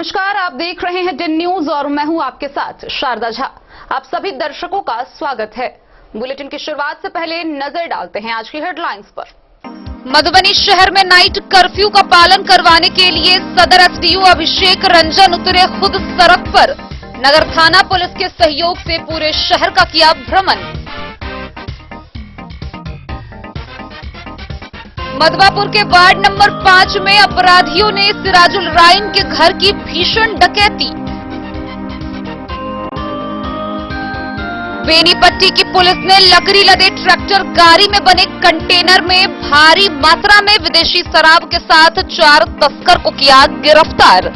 नमस्कार, आप देख रहे हैं 10 न्यूज और मैं हूं आपके साथ शारदा झा। आप सभी दर्शकों का स्वागत है। बुलेटिन की शुरुआत से पहले नजर डालते हैं आज की हेडलाइंस पर। मधुबनी शहर में नाइट कर्फ्यू का पालन करवाने के लिए सदर एसडीओ अभिषेक रंजन उतरे खुद सड़क पर। नगर थाना पुलिस के सहयोग से पूरे शहर का किया भ्रमण। मधवापुर के वार्ड नंबर 5 में अपराधियों ने सिराजुल राइन के घर की भीषण डकैती। बेनीपट्टी की पुलिस ने लकड़ी लदे ट्रैक्टर गाड़ी में बने कंटेनर में भारी मात्रा में विदेशी शराब के साथ 4 तस्कर को किया गिरफ्तार।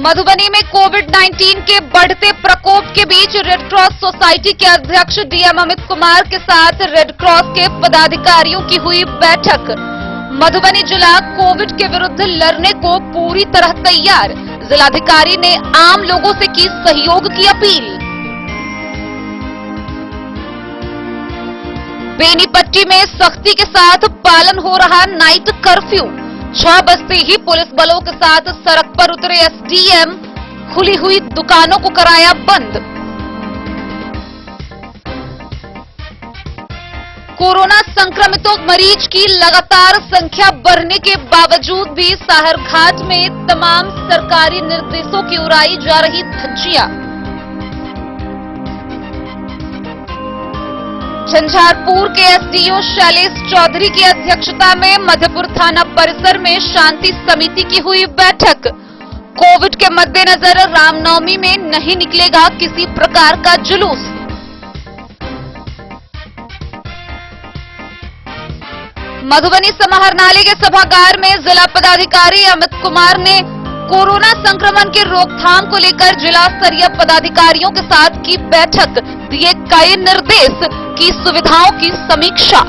मधुबनी में कोविड-19 के बढ़ते प्रकोप के बीच रेड क्रॉस सोसाइटी के अध्यक्ष डीएम अमित कुमार के साथ रेड क्रॉस के पदाधिकारियों की हुई बैठक। मधुबनी जिला कोविड के विरुद्ध लड़ने को पूरी तरह तैयार। जिलाधिकारी ने आम लोगों से की सहयोग की अपील। बेनीपट्टी में सख्ती के साथ पालन हो रहा नाइट कर्फ्यू। 6 बजते ही पुलिस बलों के साथ सड़क पर उतरे एसडीएम, खुली हुई दुकानों को कराया बंद। कोरोना संक्रमितों मरीज की लगातार संख्या बढ़ने के बावजूद भी साहरघाट में तमाम सरकारी निर्देशों की उड़ाई जा रही धज्जियां। झंझारपुर के एसडीओ शैलेश चौधरी की अध्यक्षता में मधुपुर थाना परिसर में शांति समिति की हुई बैठक। कोविड के मद्देनजर रामनवमी में नहीं निकलेगा किसी प्रकार का जुलूस। मधुबनी समाहरणालय के सभागार में जिला पदाधिकारी अमित कुमार ने कोरोना संक्रमण के रोकथाम को लेकर जिला स्तरीय पदाधिकारियों के साथ की बैठक। दिए कई निर्देश, की सुविधाओं की समीक्षा।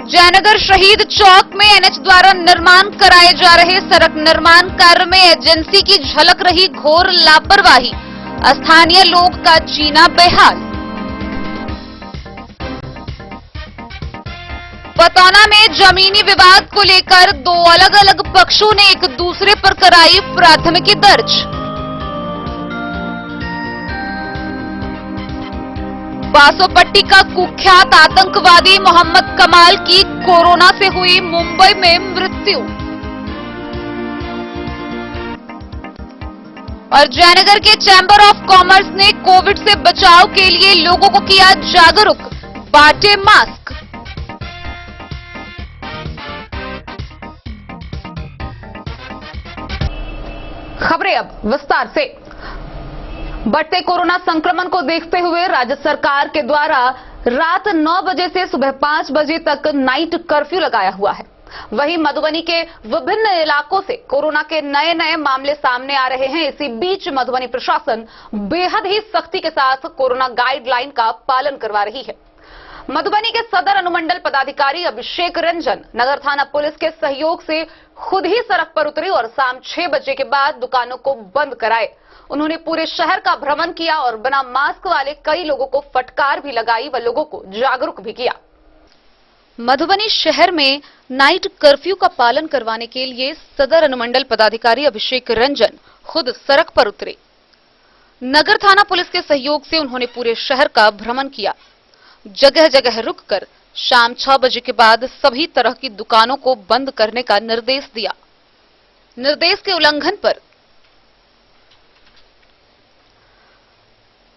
जयनगर शहीद चौक में एनएच द्वारा निर्माण कराए जा रहे सड़क निर्माण कार्य में एजेंसी की झलक रही घोर लापरवाही। स्थानीय लोग का जीना बेहाल। पतौना में जमीनी विवाद को लेकर 2 अलग-अलग पक्षों ने एक दूसरे पर कराई प्राथमिकी दर्ज। बासोपट्टी का कुख्यात आतंकवादी मोहम्मद कमाल की कोरोना से हुई मुंबई में मृत्यु। और जयनगर के चैंबर ऑफ कॉमर्स ने कोविड से बचाव के लिए लोगों को किया जागरूक, बांटे मास्क। खबरें अब विस्तार से। बढ़ते कोरोना संक्रमण को देखते हुए राज्य सरकार के द्वारा रात 9 बजे से सुबह 5 बजे तक नाइट कर्फ्यू लगाया हुआ है। वहीं मधुबनी के विभिन्न इलाकों से कोरोना के नए मामले सामने आ रहे हैं। इसी बीच मधुबनी प्रशासन बेहद ही सख्ती के साथ कोरोना गाइडलाइन का पालन करवा रही है। मधुबनी के सदर अनुमंडल पदाधिकारी अभिषेक रंजन नगर थाना पुलिस के सहयोग से खुद ही सड़क पर उतरे और शाम 6 बजे के बाद दुकानों को बंद कराए। उन्होंने पूरे शहर का भ्रमण किया और बिना मास्क वाले कई लोगों को फटकार भी लगाई व लोगों को जागरूक भी किया। मधुबनी शहर में नाइट कर्फ्यू का पालन करवाने के लिए सदर अनुमंडल पदाधिकारी अभिषेक रंजन खुद सड़क पर उतरे। नगर थाना पुलिस के सहयोग से उन्होंने पूरे शहर का भ्रमण किया। जगह जगह रुककर शाम 6 बजे के बाद सभी तरह की दुकानों को बंद करने का निर्देश दिया। निर्देश के उल्लंघन पर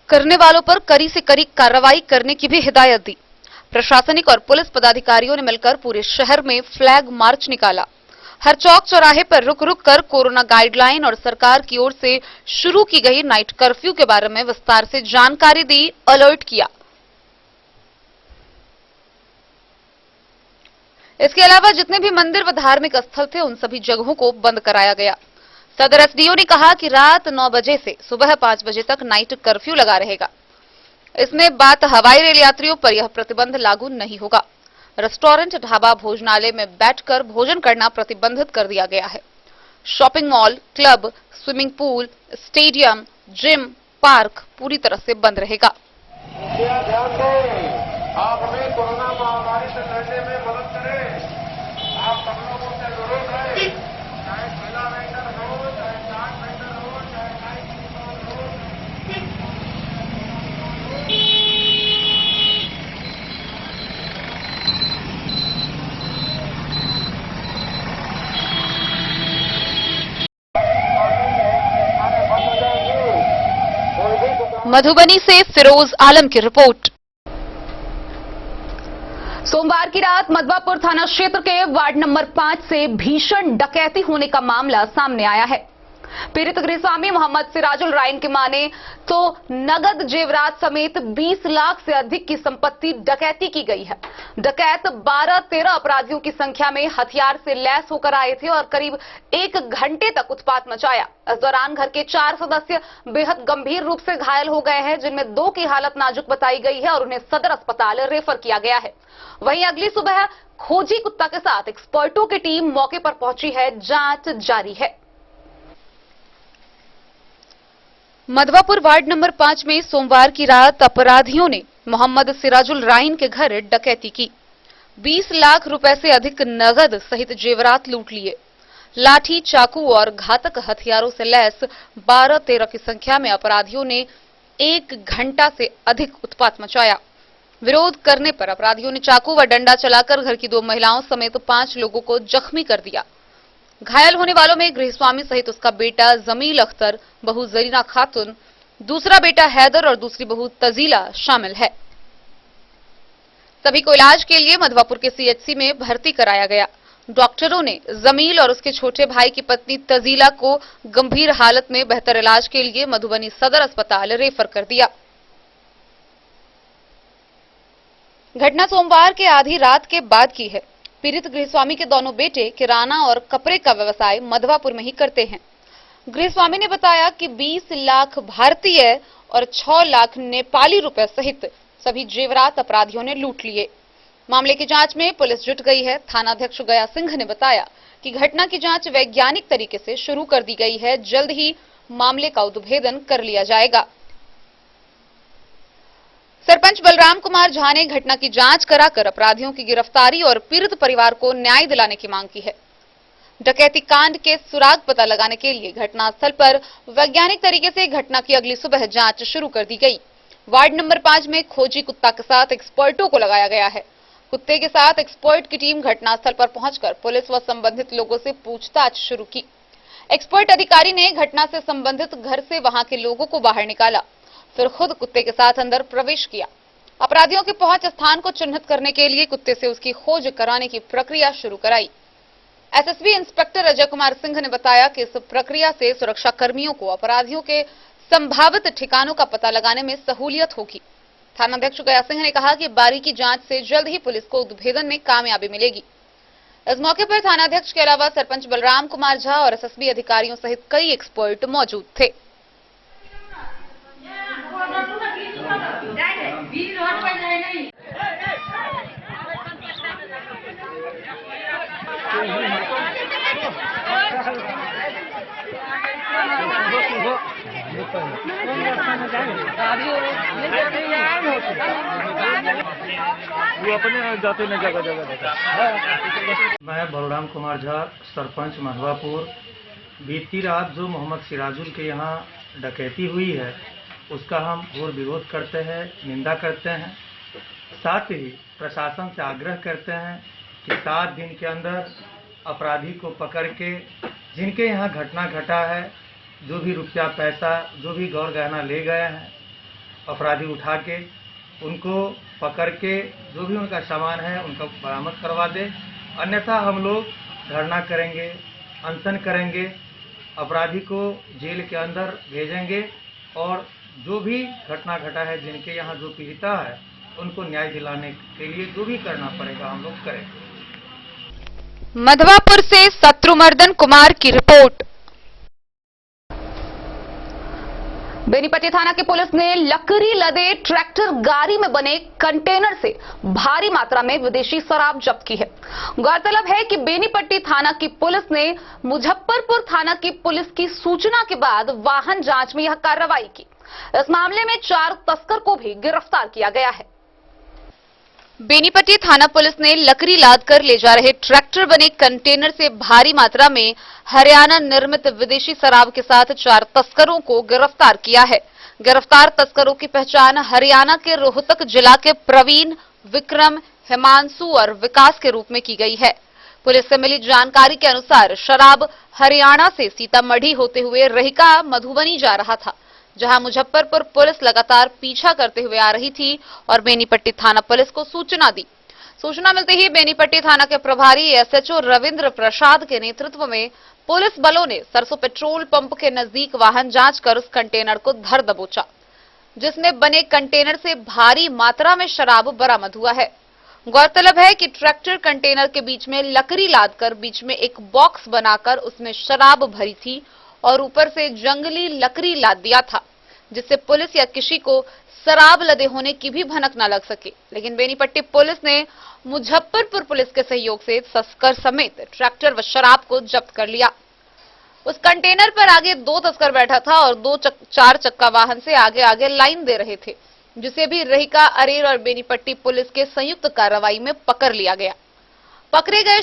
करने वालों पर कड़ी से कड़ी कार्रवाई करने की भी हिदायत दी। प्रशासनिक और पुलिस पदाधिकारियों ने मिलकर पूरे शहर में फ्लैग मार्च निकाला। हर चौक चौराहे पर रुक रुक कर कोरोना गाइडलाइन और सरकार की ओर से शुरू की गई नाइट कर्फ्यू के बारे में विस्तार से जानकारी दी, अलर्ट किया। इसके अलावा जितने भी मंदिर व धार्मिक स्थल थे उन सभी जगहों को बंद कराया गया। सदर एसडीओ ने कहा कि रात 9 बजे से सुबह 5 बजे तक नाइट कर्फ्यू लगा रहेगा। इसमें बात हवाई रेल यात्रियों पर यह प्रतिबंध लागू नहीं होगा। रेस्टोरेंट, ढाबा, भोजनालय में बैठकर भोजन करना प्रतिबंधित कर दिया गया है। Shopping mall, club, swimming pool, stadium, gym, park पूरी तरह से बंद रहेगा। ध्यान दें, आप हमें कोरोना महामारी मधुबनी से फिरोज आलम की रिपोर्ट। सोमवार की रात मधवापुर थाना क्षेत्र के वार्ड नंबर 5 से भीषण डकैती होने का मामला सामने आया है। पीड़ित गृहस्वामी मोहम्मद सिराजुल राइन की माने तो नगद जेवरात समेत 20 लाख से अधिक की संपत्ति डकैती की गई है। डकैत 12-13 अपराधियों की संख्या में हथियार से लैस होकर आए थे और करीब 1 घंटे तक उत्पात मचाया। इस दौरान घर के 4 सदस्य बेहद गंभीर रूप से घायल हो गए हैं, जिनमें 2 की हालत नाजुक बताई गई है और उन्हें सदर अस्पताल रेफर किया गया है। वहीं अगली सुबह खोजी कुत्ता के साथ एक्सपर्टों की टीम मौके पर पहुंची है, जांच जारी है। मधवापुर वार्ड नंबर 5 में सोमवार की रात अपराधियों ने मोहम्मद सिराजुल राइन के घर डकैती की। 20 लाख रुपए से अधिक नगद सहित जेवरात लूट लिए। लाठी, चाकू और घातक हथियारों से लैस 12-13 की संख्या में अपराधियों ने 1 घंटा से अधिक उत्पात मचाया। विरोध करने पर अपराधियों ने चाकू व डंडा चलाकर घर की 2 महिलाओं समेत 5 लोगों को जख्मी कर दिया। घायल होने वालों में गृहस्वामी सहित उसका बेटा जमील अख्तर, बहू जरीना खातून, दूसरा बेटा हैदर और दूसरी बहू तजीला शामिल है। सभी को इलाज के लिए मधवापुर के सीएचसी में भर्ती कराया गया। डॉक्टरों ने जमील और उसके छोटे भाई की पत्नी तजीला को गंभीर हालत में बेहतर इलाज के लिए मधुबनी सदर अस्पताल रेफर कर दिया। घटना सोमवार के आधी रात के बाद की है। पीड़ित गृहस्वामी के दोनों बेटे किराना और कपड़े का व्यवसाय मधवापुर में ही करते हैं। गृहस्वामी ने बताया कि 20 लाख भारतीय और 6 लाख नेपाली रुपए सहित सभी जेवरात अपराधियों ने लूट लिए। मामले की जांच में पुलिस जुट गई है। थानाध्यक्ष गया सिंह ने बताया कि घटना की जांच वैज्ञानिक तरीके से शुरू कर दी गई है। जल्द ही मामले का उद्भेदन कर लिया जाएगा। सरपंच बलराम कुमार झा ने घटना की जांच कराकर अपराधियों की गिरफ्तारी और पीड़ित परिवार को न्याय दिलाने की मांग की है। डकैती कांड के सुराग पता लगाने के लिए घटनास्थल पर वैज्ञानिक तरीके से घटना की अगली सुबह जांच शुरू कर दी गई। वार्ड नंबर 5 में खोजी कुत्ता के साथ एक्सपर्टों को लगाया गया है। कुत्ते के साथ एक्सपर्ट की टीम घटनास्थल पर पहुंचकर पुलिस व संबंधित लोगों से पूछताछ शुरू की। एक्सपर्ट अधिकारी ने घटना से संबंधित घर से वहां के लोगों को बाहर निकाला, फिर खुद कुत्ते के साथ अंदर प्रवेश किया। अपराधियों के पहुंच स्थान को चिन्हित करने के लिए कुत्ते से उसकी खोज कराने की प्रक्रिया शुरू कराई। एसएसबी इंस्पेक्टर अजय कुमार सिंह ने बताया कि इस प्रक्रिया से सुरक्षा कर्मियों को अपराधियों के संभावित ठिकानों का पता लगाने में सहूलियत होगी। थानाध्यक्ष गया सिंह ने कहा कि बारीकी जांच से जल्द ही पुलिस को उद्भेदन में कामयाबी मिलेगी। इस मौके पर थानाध्यक्ष के अलावा सरपंच बलराम कुमार झा और एसएसबी अधिकारियों सहित कई एक्सपर्ट मौजूद थे। वो अपने जाते न जगह जगह। मैं बलराम कुमार झा, सरपंच मधवापुर। बीती रात जो मोहम्मद सिराजुल के यहाँ डकैती हुई है, उसका हम घोर विरोध करते हैं, निंदा करते हैं। साथ ही प्रशासन से आग्रह करते हैं कि 7 दिन के अंदर अपराधी को पकड़ के, जिनके यहाँ घटना घटा है, जो भी रुपया पैसा, जो भी गौर गहना ले गए हैं, अपराधी उठा के उनको पकड़ के जो भी उनका सामान है उनका बरामद करवा दे। अन्यथा हम लोग धरना करेंगे, अनशन करेंगे, अपराधी को जेल के अंदर भेजेंगे और जो भी घटना घटा है, जिनके यहाँ जो पीड़िता है, उनको न्याय दिलाने के लिए जो भी करना पड़ेगा हम लोग करेंगे। मधवापुर से शत्रुमर्दन कुमार की रिपोर्ट। बेनीपट्टी थाना की पुलिस ने लकड़ी लदे ट्रैक्टर गाड़ी में बने कंटेनर से भारी मात्रा में विदेशी शराब जब्त की है। गौरतलब है कि बेनीपट्टी थाना की पुलिस ने मुजफ्फरपुर थाना की पुलिस की सूचना के बाद वाहन जांच में यह कार्रवाई की। इस मामले में 4 तस्कर को भी गिरफ्तार किया गया है। बेनीपट्टी थाना पुलिस ने लकड़ी लाद कर ले जा रहे ट्रैक्टर बने कंटेनर से भारी मात्रा में हरियाणा निर्मित विदेशी शराब के साथ 4 तस्करों को गिरफ्तार किया है। गिरफ्तार तस्करों की पहचान हरियाणा के रोहतक जिला के प्रवीण, विक्रम, हिमांशु और विकास के रूप में की गई है। पुलिस से मिली जानकारी के अनुसार शराब हरियाणा से सीतामढ़ी होते हुए रहिका मधुबनी जा रहा था, जहां मुजफ्फरपुर पुलिस लगातार पीछा करते हुए आ रही थी और बेनीपट्टी थाना पुलिस को सूचना दी। सूचना मिलते ही बेनीपट्टी थाना के प्रभारी एसएचओ रविंद्र प्रसाद के नेतृत्व में पुलिस बलों ने सरसों पेट्रोल पंप के नजदीक वाहन जांच कर उस कंटेनर को धर दबोचा, जिसमें बने कंटेनर से भारी मात्रा में शराब बरामद हुआ है। गौरतलब है कि ट्रैक्टर कंटेनर के बीच में लकड़ी लादकर बीच में एक बॉक्स बनाकर उसमें शराब भरी थी और ऊपर से जंगली लकड़ी लाद दिया था, जिससे पुलिस या किसी को शराब लदे होने की भी भनक न लग सके। लेकिन बेनीपट्टी पुलिस ने मुजफ्फरपुर पुलिस के सहयोग से तस्कर समेत ट्रैक्टर व शराब को जब्त कर लिया। उस कंटेनर पर आगे 2 तस्कर बैठा था और 2 4 चक्का वाहन से आगे आगे लाइन दे रहे थे, जिसे भी रहिका, अरेर और बेनीपट्टी पुलिस के संयुक्त कार्रवाई में पकड़ लिया गया। पकड़े गए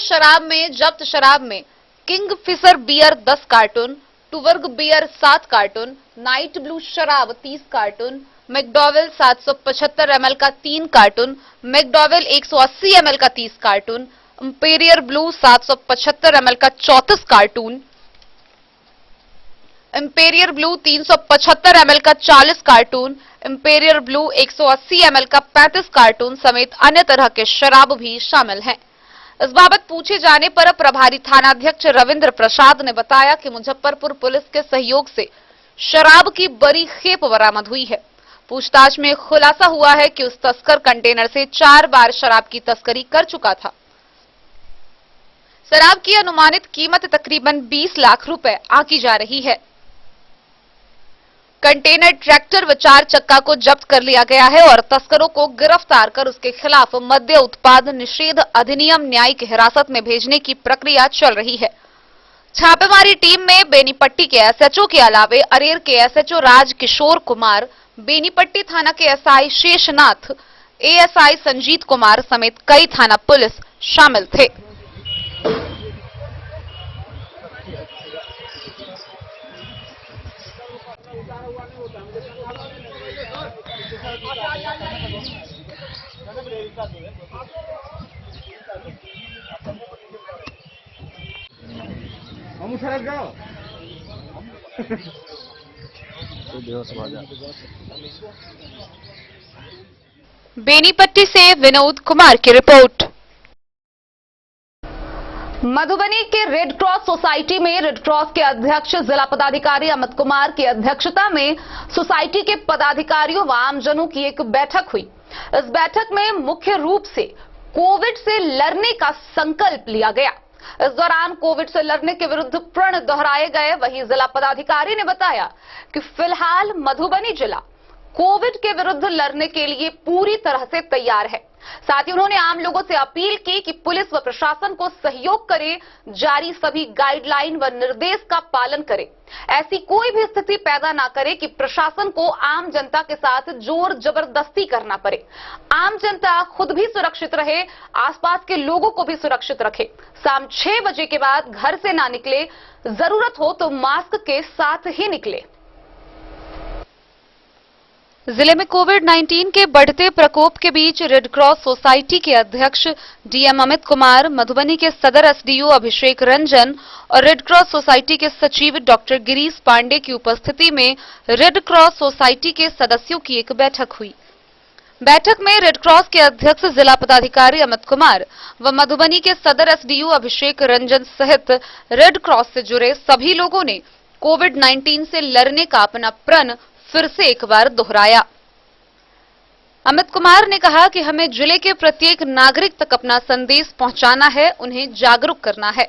जब्त शराब में Kingfisher beer 10 carton, Tuborg beer 7 carton, night blue शराब 30 कार्टून, मैकडॉवेल 775 ml का 3 कार्टून, मैकडॉवेल 180 ml का 30 कार्टून, इंपीरियर ब्लू 775 ml का 34 कार्टून, इंपीरियर ब्लू 375 ml का 40 कार्टून, इंपीरियर ब्लू 180 ml का 35 कार्टून समेत अन्य तरह के शराब भी शामिल हैं। इस बाबत पूछे जाने पर प्रभारी थानाध्यक्ष रविंद्र प्रसाद ने बताया कि मुजफ्फरपुर पुलिस के सहयोग से शराब की बड़ी खेप बरामद हुई है। पूछताछ में खुलासा हुआ है कि उस तस्कर कंटेनर से 4 बार शराब की तस्करी कर चुका था। शराब की अनुमानित कीमत तकरीबन 20 लाख रुपए आंकी जा रही है। कंटेनर, ट्रैक्टर व 4 चक्का को जब्त कर लिया गया है और तस्करों को गिरफ्तार कर उसके खिलाफ मद्य उत्पाद निषेध अधिनियम न्यायिक हिरासत में भेजने की प्रक्रिया चल रही है। छापेमारी टीम में बेनीपट्टी के एसएचओ के अलावे अरेर के एसएचओ राज किशोर कुमार, बेनीपट्टी थाना के एसआई शेषनाथ, एएसआई संजीत कुमार समेत कई थाना पुलिस शामिल थे। हम सड़क जाओ बेनीपट्टी से विनोद कुमार की रिपोर्ट। मधुबनी के रेड क्रॉस सोसाइटी में रेड क्रॉस के अध्यक्ष जिला पदाधिकारी अमित कुमार की अध्यक्षता में सोसाइटी के पदाधिकारियों व आमजनों की एक बैठक हुई। इस बैठक में मुख्य रूप से कोविड से लड़ने का संकल्प लिया गया। इस दौरान कोविड से लड़ने के विरुद्ध प्रण दोहराए गए। वहीं जिला पदाधिकारी ने बताया कि फिलहाल मधुबनी जिला कोविड के विरुद्ध लड़ने के लिए पूरी तरह से तैयार है। साथ ही उन्होंने आम लोगों से अपील की कि पुलिस व प्रशासन को सहयोग करें, जारी सभी गाइडलाइन व निर्देश का पालन करें। ऐसी कोई भी स्थिति पैदा ना करे कि प्रशासन को आम जनता के साथ जोर जबरदस्ती करना पड़े। आम जनता खुद भी सुरक्षित रहे, आसपास के लोगों को भी सुरक्षित रखे। शाम 6 बजे के बाद घर से ना निकले, जरूरत हो तो मास्क के साथ ही निकले। जिले में कोविड-19 के बढ़ते प्रकोप के बीच रेड क्रॉस सोसाइटी के अध्यक्ष डीएम अमित कुमार, मधुबनी के सदर एसडीओ अभिषेक रंजन और रेड क्रॉस सोसाइटी के सचिव डॉक्टर गिरीश पांडे की उपस्थिति में रेड क्रॉस सोसाइटी के सदस्यों की एक बैठक हुई। बैठक में रेड क्रॉस के अध्यक्ष जिला पदाधिकारी अमित कुमार व मधुबनी के सदर एसडीओ अभिषेक रंजन सहित रेड क्रॉस से जुड़े सभी लोगों ने कोविड-19 से लड़ने का अपना प्रण फिर से एक बार दोहराया। अमित कुमार ने कहा कि हमें जिले के प्रत्येक नागरिक तक अपना संदेश पहुंचाना है, उन्हें जागरूक करना है।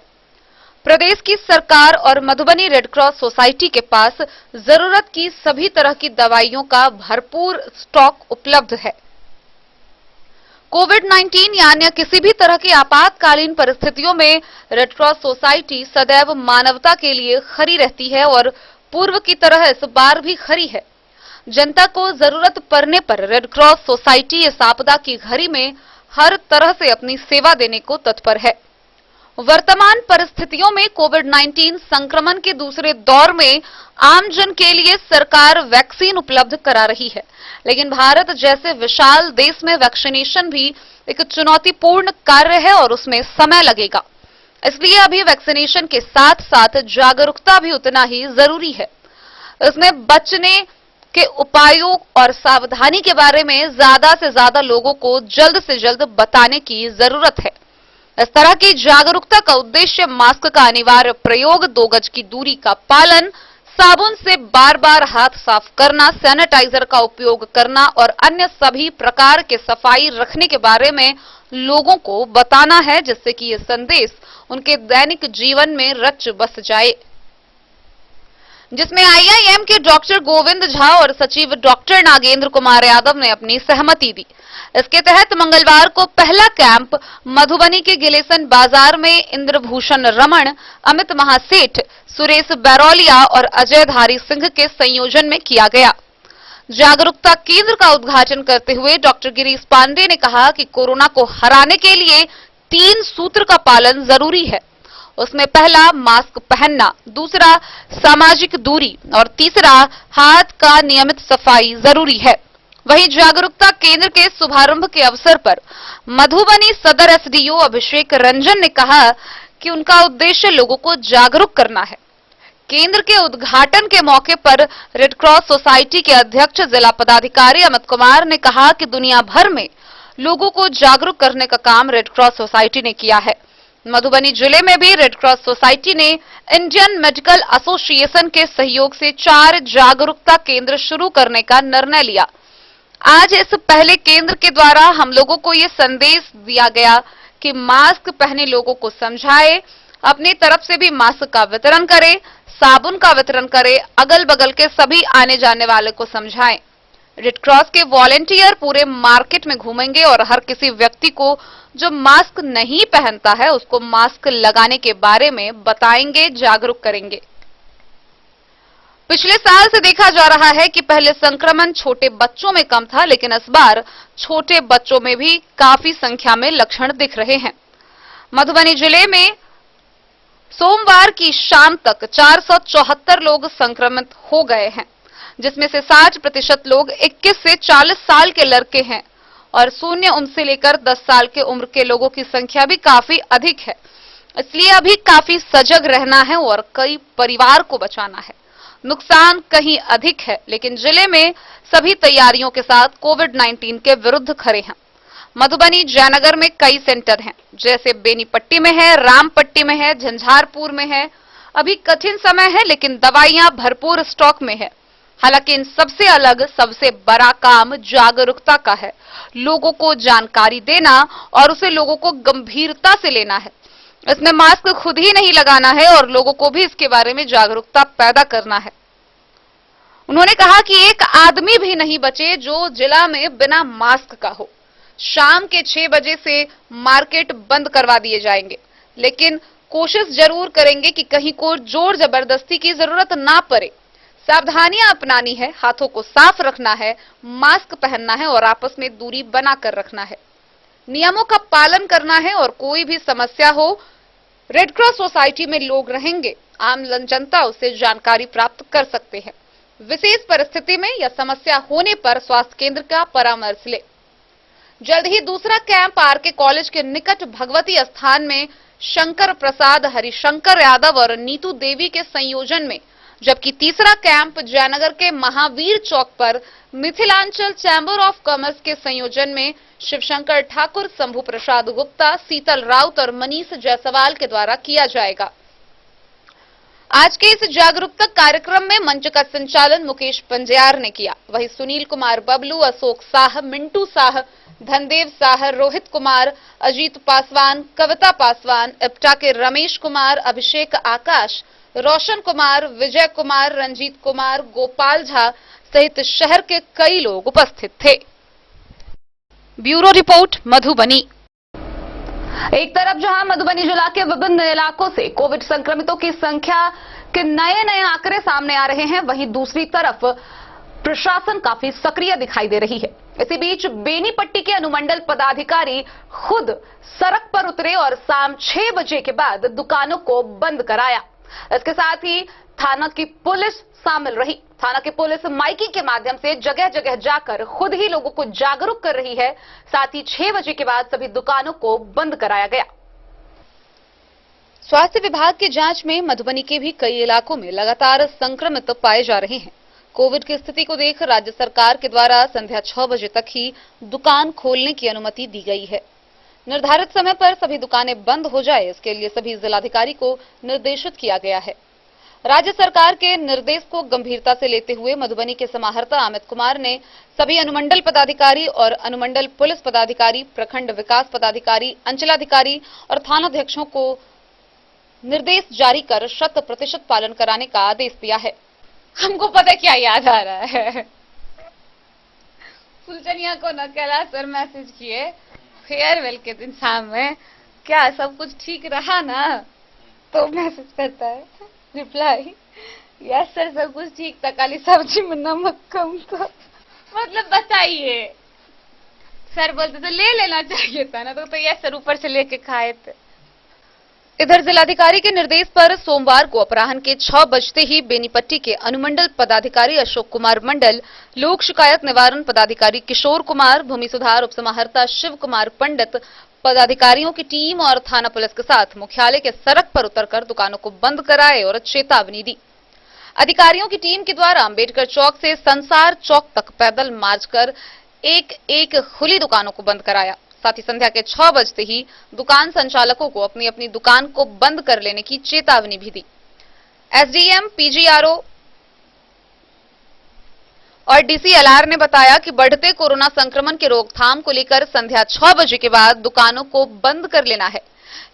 प्रदेश की सरकार और मधुबनी रेड क्रॉस सोसाइटी के पास जरूरत की सभी तरह की दवाइयों का भरपूर स्टॉक उपलब्ध है। कोविड-19 या अन्य किसी भी तरह की आपातकालीन परिस्थितियों में रेड क्रॉस सोसाइटी सदैव मानवता के लिए खड़ी रहती है और पूर्व की तरह इस बार भी खड़ी है। जनता को जरूरत पड़ने पर रेड क्रॉस सोसाइटी इस आपदा की घड़ी में हर तरह से अपनी सेवा देने को तत्पर है। वर्तमान परिस्थितियों में कोविड-19 संक्रमण के दूसरे दौर में आमजन के लिए सरकार वैक्सीन उपलब्ध करा रही है, लेकिन भारत जैसे विशाल देश में वैक्सीनेशन भी एक चुनौतीपूर्ण कार्य है और उसमें समय लगेगा। इसलिए अभी वैक्सीनेशन के साथ साथ जागरूकता भी उतना ही जरूरी है। इसमें बचने के उपायों और सावधानी के बारे में ज्यादा से ज्यादा लोगों को जल्द से जल्द बताने की जरूरत है। इस तरह की जागरूकता का उद्देश्य मास्क का अनिवार्य प्रयोग, 2 गज की दूरी का पालन, साबुन से बार बार हाथ साफ करना, सैनिटाइजर का उपयोग करना और अन्य सभी प्रकार के सफाई रखने के बारे में लोगों को बताना है, जिससे कि ये संदेश उनके दैनिक जीवन में रच बस जाए। जिसमें आईआईएम के डॉक्टर गोविंद झा और सचिव डॉक्टर नागेंद्र कुमार यादव ने अपनी सहमति दी। इसके तहत मंगलवार को पहला कैंप मधुबनी के गिलेसन बाजार में इंद्रभूषण रमण, अमित महासेठ, सुरेश बैरोलिया और अजय धारी सिंह के संयोजन में किया गया। जागरूकता केंद्र का उद्घाटन करते हुए डॉक्टर गिरीश पांडे ने कहा कि कोरोना को हराने के लिए 3 सूत्र का पालन जरूरी है। उसमें पहला मास्क पहनना, दूसरा सामाजिक दूरी और तीसरा हाथ का नियमित सफाई जरूरी है। वहीं जागरूकता केंद्र के शुभारंभ के अवसर पर मधुबनी सदर एसडीओ अभिषेक रंजन ने कहा कि उनका उद्देश्य लोगों को जागरूक करना है। केंद्र के उद्घाटन के मौके पर रेड क्रॉस सोसाइटी के अध्यक्ष जिला पदाधिकारी अमित कुमार ने कहा कि दुनिया भर में लोगों को जागरूक करने का काम रेड क्रॉस सोसाइटी ने किया है। मधुबनी जिले में भी रेड क्रॉस सोसाइटी ने इंडियन मेडिकल एसोसिएशन के सहयोग से 4 जागरूकता केंद्र शुरू करने का निर्णय लिया। आज इस पहले केंद्र के द्वारा हम लोगों को ये संदेश दिया गया कि मास्क पहने लोगों को समझाए, अपनी तरफ से भी मास्क का वितरण करें, साबुन का वितरण करें, अगल बगल के सभी आने जाने वाले को समझाएं। रेड क्रॉस के वॉलेंटियर पूरे मार्केट में घूमेंगे और हर किसी व्यक्ति को जो मास्क नहीं पहनता है उसको मास्क लगाने के बारे में बताएंगे, जागरूक करेंगे। पिछले साल से देखा जा रहा है कि पहले संक्रमण छोटे बच्चों में कम था, लेकिन इस बार छोटे बच्चों में भी काफी संख्या में लक्षण दिख रहे हैं। मधुबनी जिले में सोमवार की शाम तक 474 लोग संक्रमित हो गए हैं, जिसमें से 60% लोग 21 से 40 साल के लड़के हैं और 0 उम्र से लेकर 10 साल के उम्र के लोगों की संख्या भी काफी अधिक है। इसलिए अभी काफी सजग रहना है और कई परिवार को बचाना है। नुकसान कहीं अधिक है, लेकिन जिले में सभी तैयारियों के साथ कोविड-19 के विरुद्ध खड़े हैं। मधुबनी जयनगर में कई सेंटर हैं, जैसे बेनीपट्टी में है, रामपट्टी में है, झंझारपुर में है। अभी कठिन समय है, लेकिन दवाइयां भरपूर स्टॉक में है। हालांकि इन सबसे अलग सबसे बड़ा काम जागरूकता का है। लोगों को जानकारी देना और उसे लोगों को गंभीरता से लेना है। इसमें मास्क खुद ही नहीं लगाना है और लोगों को भी इसके बारे में जागरूकता पैदा करना है। उन्होंने कहा कि एक आदमी भी नहीं बचे जो जिला में बिना मास्क का हो। शाम के 6 बजे से मार्केट बंद करवा दिए जाएंगे, लेकिन कोशिश जरूर करेंगे कि कहीं को जोर जबरदस्ती की जरूरत ना पड़े। सावधानियां अपनानी है, हाथों को साफ रखना है, मास्क पहनना है और आपस में दूरी बनाकर रखना है। नियमों का पालन करना है और कोई भी समस्या हो, रेड क्रॉस सोसाइटी में लोग रहेंगे। आम जनता उससे जानकारी प्राप्त कर सकते हैं। विशेष परिस्थिति में या समस्या होने पर स्वास्थ्य केंद्र का परामर्श ले। जल्द ही दूसरा कैंप आरके कॉलेज के निकट भगवती स्थान में शंकर प्रसाद, हरिशंकर यादव और नीतू देवी के संयोजन में, जबकि तीसरा कैंप जयनगर के महावीर चौक पर मिथिलांचल चैंबर ऑफ कॉमर्स के संयोजन में शिवशंकर ठाकुर, शंभू प्रसाद गुप्ता, शीतल राउत और मनीष जायसवाल के द्वारा किया जाएगा। आज के इस जागरूकता कार्यक्रम में मंच का संचालन मुकेश पंजियार ने किया। वहीं सुनील कुमार बबलू, अशोक साह, मिंटू साह, धनदेव साह, रोहित कुमार, अजीत पासवान, कविता पासवान, इप्टा के रमेश कुमार, अभिषेक आकाश, रोशन कुमार, विजय कुमार, रंजीत कुमार, गोपाल झा सहित शहर के कई लोग उपस्थित थे। Bureau report, Madhubani. एक तरफ जहां मधुबनी जिला के विभिन्न इलाकों से कोविड संक्रमितों की संख्या के नए आंकड़े सामने आ रहे हैं, वहीं दूसरी तरफ प्रशासन काफी सक्रिय दिखाई दे रही है। इसी बीच बेनीपट्टी के अनुमंडल पदाधिकारी खुद सड़क पर उतरे और शाम 6 बजे के बाद दुकानों को बंद कराया। इसके साथ ही थाना की पुलिस शामिल रही। थाना की पुलिस माइकिंग के माध्यम से जगह जगह जाकर खुद ही लोगों को जागरूक कर रही है। साथ ही 6 बजे के बाद सभी दुकानों को बंद कराया गया। स्वास्थ्य विभाग की जांच में मधुबनी के भी कई इलाकों में लगातार संक्रमित पाए जा रहे हैं। कोविड की स्थिति को देख राज्य सरकार के द्वारा संध्या 6 बजे तक ही दुकान खोलने की अनुमति दी गई है। निर्धारित समय पर सभी दुकानें बंद हो जाए, इसके लिए सभी जिलाधिकारी को निर्देशित किया गया है। राज्य सरकार के निर्देश को गंभीरता से लेते हुए मधुबनी के समाहर्ता अमित कुमार ने सभी अनुमंडल पदाधिकारी और अनुमंडल पुलिस पदाधिकारी, प्रखंड विकास पदाधिकारी, अंचलाधिकारी और थानाध्यक्षों को निर्देश जारी कर 100% पालन कराने का आदेश दिया है। हमको पता क्या याद आ रहा है, फुलचनिया को न कैलाश सर मैसेज किए फेयरवेल के दिन शाम में, क्या सब कुछ ठीक रहा ना, तो मैसेज करता है रिप्लाई, यस सर सब कुछ ठीक था, काली सब्जी में नमक कम था। मतलब बताइए, सर बोलते तो ले लेना चाहिए था ना, तो यस सर ऊपर से लेके खाए थे। इधर जिलाधिकारी के निर्देश पर सोमवार को अपराह्न के 6 बजते ही बेनीपट्टी के अनुमंडल पदाधिकारी अशोक कुमार मंडल, लोक शिकायत निवारण पदाधिकारी किशोर कुमार, भूमि सुधार उपसमाहर्ता शिव कुमार पंडित, पदाधिकारियों की टीम और थाना पुलिस के साथ मुख्यालय के सड़क पर उतरकर दुकानों को बंद कराए और चेतावनी दी। अधिकारियों की टीम के द्वारा अंबेडकर चौक से संसार चौक तक पैदल मार्च कर एक खुली दुकानों को बंद कराया। साथ ही संध्या के 6 बजते ही दुकान संचालकों को अपनी अपनी दुकान को बंद कर लेने की चेतावनी भी दी। एसडीएम, पीजीआरओ और डीसीएलआर ने बताया कि बढ़ते कोरोना संक्रमण के रोकथाम को लेकर संध्या 6 बजे के बाद दुकानों को बंद कर लेना है।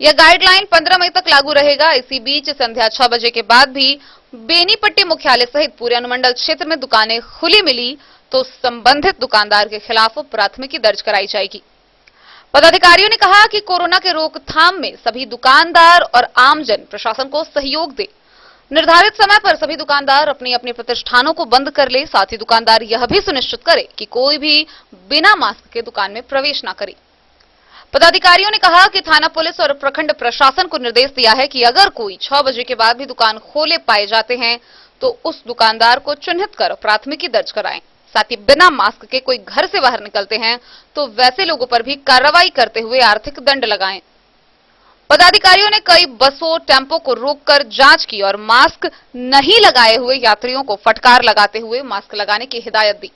यह गाइडलाइन 15 मई तक लागू रहेगा। इसी बीच संध्या 6 बजे के बाद भी बेनीपट्टी मुख्यालय सहित पूरे अनुमंडल क्षेत्र में दुकानें खुली मिली तो संबंधित दुकानदार के खिलाफ प्राथमिकी दर्ज कराई जाएगी। पदाधिकारियों ने कहा कि कोरोना के रोकथाम में सभी दुकानदार और आमजन प्रशासन को सहयोग दे। निर्धारित समय पर सभी दुकानदार अपने अपने प्रतिष्ठानों को बंद कर ले। साथ ही दुकानदार यह भी सुनिश्चित करे कि कोई भी बिना मास्क के दुकान में प्रवेश न करे। पदाधिकारियों ने कहा कि थाना पुलिस और प्रखंड प्रशासन को निर्देश दिया है कि अगर कोई 6 बजे के बाद भी दुकान खोले पाए जाते हैं तो उस दुकानदार को चिन्हित कर प्राथमिकी दर्ज कराएं। साथ ही बिना मास्क के कोई घर से बाहर निकलते हैं तो वैसे लोगों पर भी कार्रवाई करते हुए आर्थिक दंड लगाएं। पदाधिकारियों ने कई बसों, टेम्पो को रोककर जांच की और मास्क नहीं लगाए हुए यात्रियों को फटकार लगाते हुए मास्क लगाने की हिदायत दी।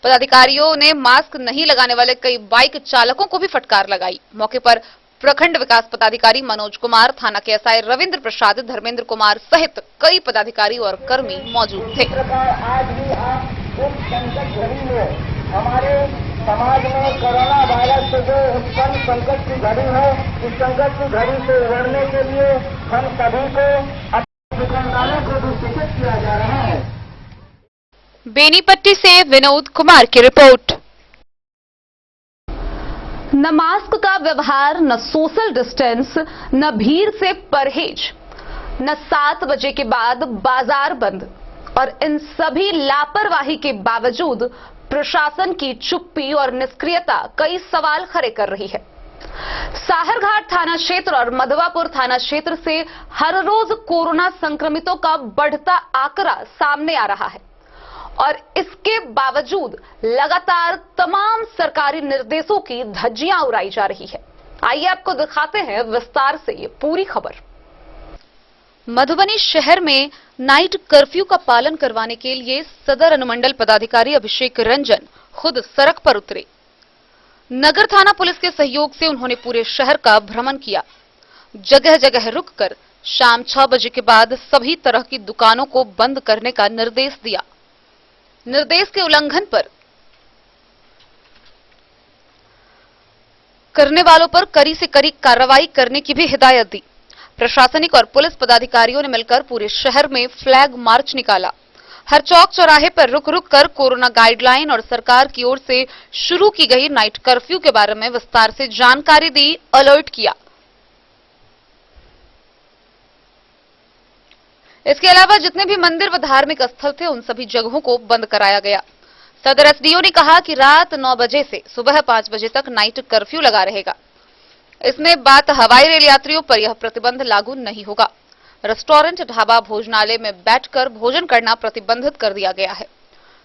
पदाधिकारियों ने मास्क नहीं लगाने वाले कई बाइक चालकों को भी फटकार लगाई। मौके पर प्रखंड विकास पदाधिकारी मनोज कुमार, थाना के एसआई रविंद्र प्रसाद, धर्मेंद्र कुमार सहित कई पदाधिकारी और कर्मी मौजूद थे। आज भी आप इस संकट घड़ी में हमारे समाज में कोरोना वायरस से जो उत्पन्न संकट की घड़ी है, इस संकट की घड़ी से उबरने के लिए हम सभी को अपने दुकानदारों को भी सूचित किया जा रहा है। बेनीपट्टी से विनोद कुमार की रिपोर्ट। न मास्क का व्यवहार, न सोशल डिस्टेंस, न भीड़ से परहेज, न 7 बजे के बाद बाजार बंद और इन सभी लापरवाही के बावजूद प्रशासन की चुप्पी और निष्क्रियता कई सवाल खड़े कर रही है। साहरघाट थाना क्षेत्र और मधवापुर थाना क्षेत्र से हर रोज कोरोना संक्रमितों का बढ़ता आंकड़ा सामने आ रहा है और इसके बावजूद लगातार तमाम सरकारी निर्देशों की धज्जियां उड़ाई जा रही है। आइए आपको दिखाते हैं विस्तार से ये पूरी खबर। मधुबनी शहर में नाइट कर्फ्यू का पालन करवाने के लिए सदर अनुमंडल पदाधिकारी अभिषेक रंजन खुद सड़क पर उतरे। नगर थाना पुलिस के सहयोग से उन्होंने पूरे शहर का भ्रमण किया। जगह जगह रुककर शाम 6 बजे के बाद सभी तरह की दुकानों को बंद करने का निर्देश दिया। निर्देश के उल्लंघन पर करने वालों पर कड़ी से कड़ी कार्रवाई करने की भी हिदायत दी। प्रशासनिक और पुलिस पदाधिकारियों ने मिलकर पूरे शहर में फ्लैग मार्च निकाला। हर चौक चौराहे पर रुक रुक कर कोरोना गाइडलाइन और सरकार की ओर से शुरू की गई नाइट कर्फ्यू के बारे में विस्तार से जानकारी दी, अलर्ट किया। इसके अलावा जितने भी मंदिर व धार्मिक स्थल थे उन सभी जगहों को बंद कराया गया। सदर एसडीओ ने कहा कि रात 9 बजे से सुबह 5 बजे तक नाइट कर्फ्यू लगा रहेगा। इसमें बात हवाई रेल यात्रियों पर यह प्रतिबंध लागू नहीं होगा। रेस्टोरेंट, ढाबा, भोजनालय में बैठकर भोजन करना प्रतिबंधित कर दिया गया है।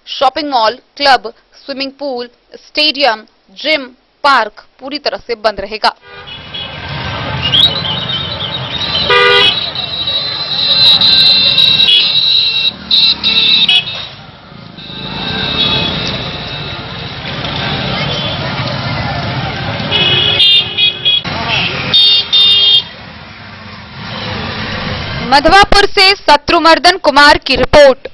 Shopping mall, club, swimming pool, stadium, gym, park पूरी तरह से बंद रहेगा। मधवापुर से शत्रुमर्दन कुमार की रिपोर्ट।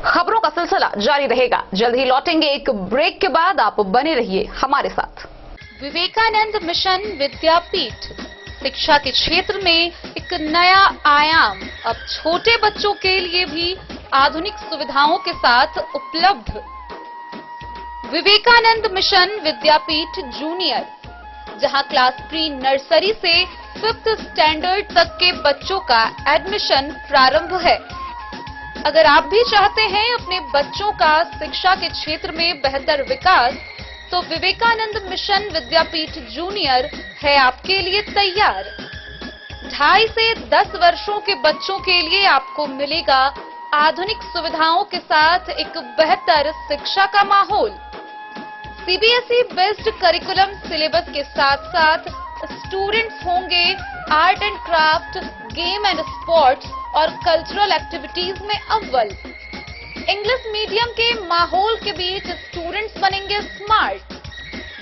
खबरों का सिलसिला जारी रहेगा। जल्द ही लौटेंगे एक ब्रेक के बाद। आप बने रहिए हमारे साथ। विवेकानंद मिशन विद्यापीठ शिक्षा के क्षेत्र में एक नया आयाम अब छोटे बच्चों के लिए भी आधुनिक सुविधाओं के साथ उपलब्ध। विवेकानंद मिशन विद्यापीठ जूनियर, जहां क्लास प्री नर्सरी से 5th स्टैंडर्ड तक के बच्चों का एडमिशन प्रारंभ है। अगर आप भी चाहते हैं अपने बच्चों का शिक्षा के क्षेत्र में बेहतर विकास, तो विवेकानंद मिशन विद्यापीठ जूनियर है आपके लिए तैयार। 2.5 से 10 वर्षों के बच्चों के लिए आपको मिलेगा आधुनिक सुविधाओं के साथ एक बेहतर शिक्षा का माहौल। सीबीएसई बेस्ड करिकुलम सिलेबस के साथ साथ स्टूडेंट्स होंगे art and craft, game and sports और कल्चरल एक्टिविटीज में अव्वल। इंग्लिश मीडियम के माहौल के बीच स्टूडेंट्स बनेंगे स्मार्ट,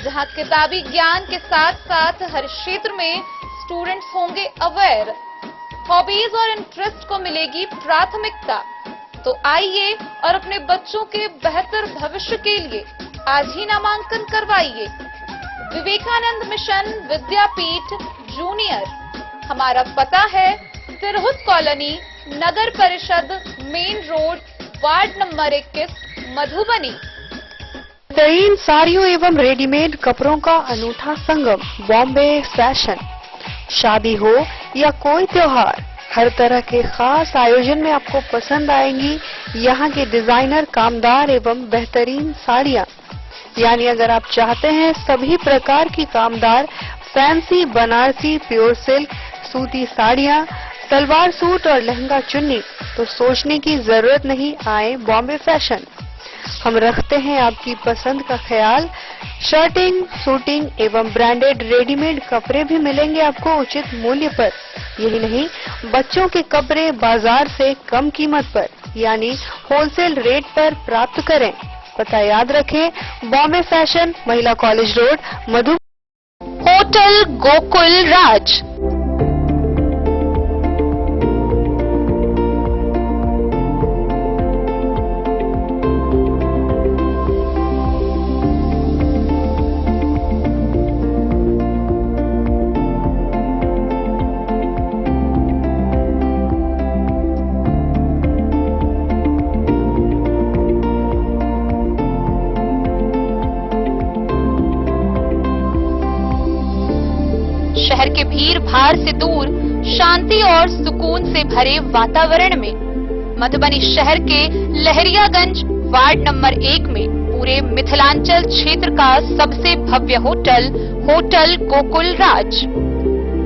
जहां किताबी ज्ञान के साथ साथ हर क्षेत्र में स्टूडेंट्स होंगे अवेयर। हॉबीज और इंटरेस्ट को मिलेगी प्राथमिकता। तो आइए और अपने बच्चों के बेहतर भविष्य के लिए आज ही नामांकन करवाइए। विवेकानंद मिशन विद्यापीठ जूनियर। हमारा पता है तिरहुत कॉलोनी, नगर परिषद, main road, ward number 21, Madhubani. बेहतरीन साड़ियों एवं रेडीमेड कपड़ों का अनूठा संगम, बॉम्बे फैशन। शादी हो या कोई त्योहार, हर तरह के खास आयोजन में आपको पसंद आएंगी यहाँ के डिजाइनर, कामदार एवं बेहतरीन साड़ियाँ। यानी अगर आप चाहते हैं सभी प्रकार की कामदार, फैंसी, बनारसी, प्योर सिल्क, सूती साड़ियाँ, सलवार सूट और लहंगा चुन्नी, तो सोचने की जरूरत नहीं, आए बॉम्बे फैशन। हम रखते हैं आपकी पसंद का ख्याल। शर्टिंग, सूटिंग एवं ब्रांडेड रेडीमेड कपड़े भी मिलेंगे आपको उचित मूल्य पर। यही नहीं, बच्चों के कपड़े बाजार से कम कीमत पर, यानी होलसेल रेट पर प्राप्त करें। पता याद रखें, बॉम्बे फैशन, महिला कॉलेज रोड, मधु। होटल गोकुल राज। शहर के भीड़ भाड़ से दूर, शांति और सुकून से भरे वातावरण में मधुबनी शहर के लहरियागंज वार्ड नंबर 1 में पूरे मिथिलांचल क्षेत्र का सबसे भव्य होटल, होटल गोकुल राज।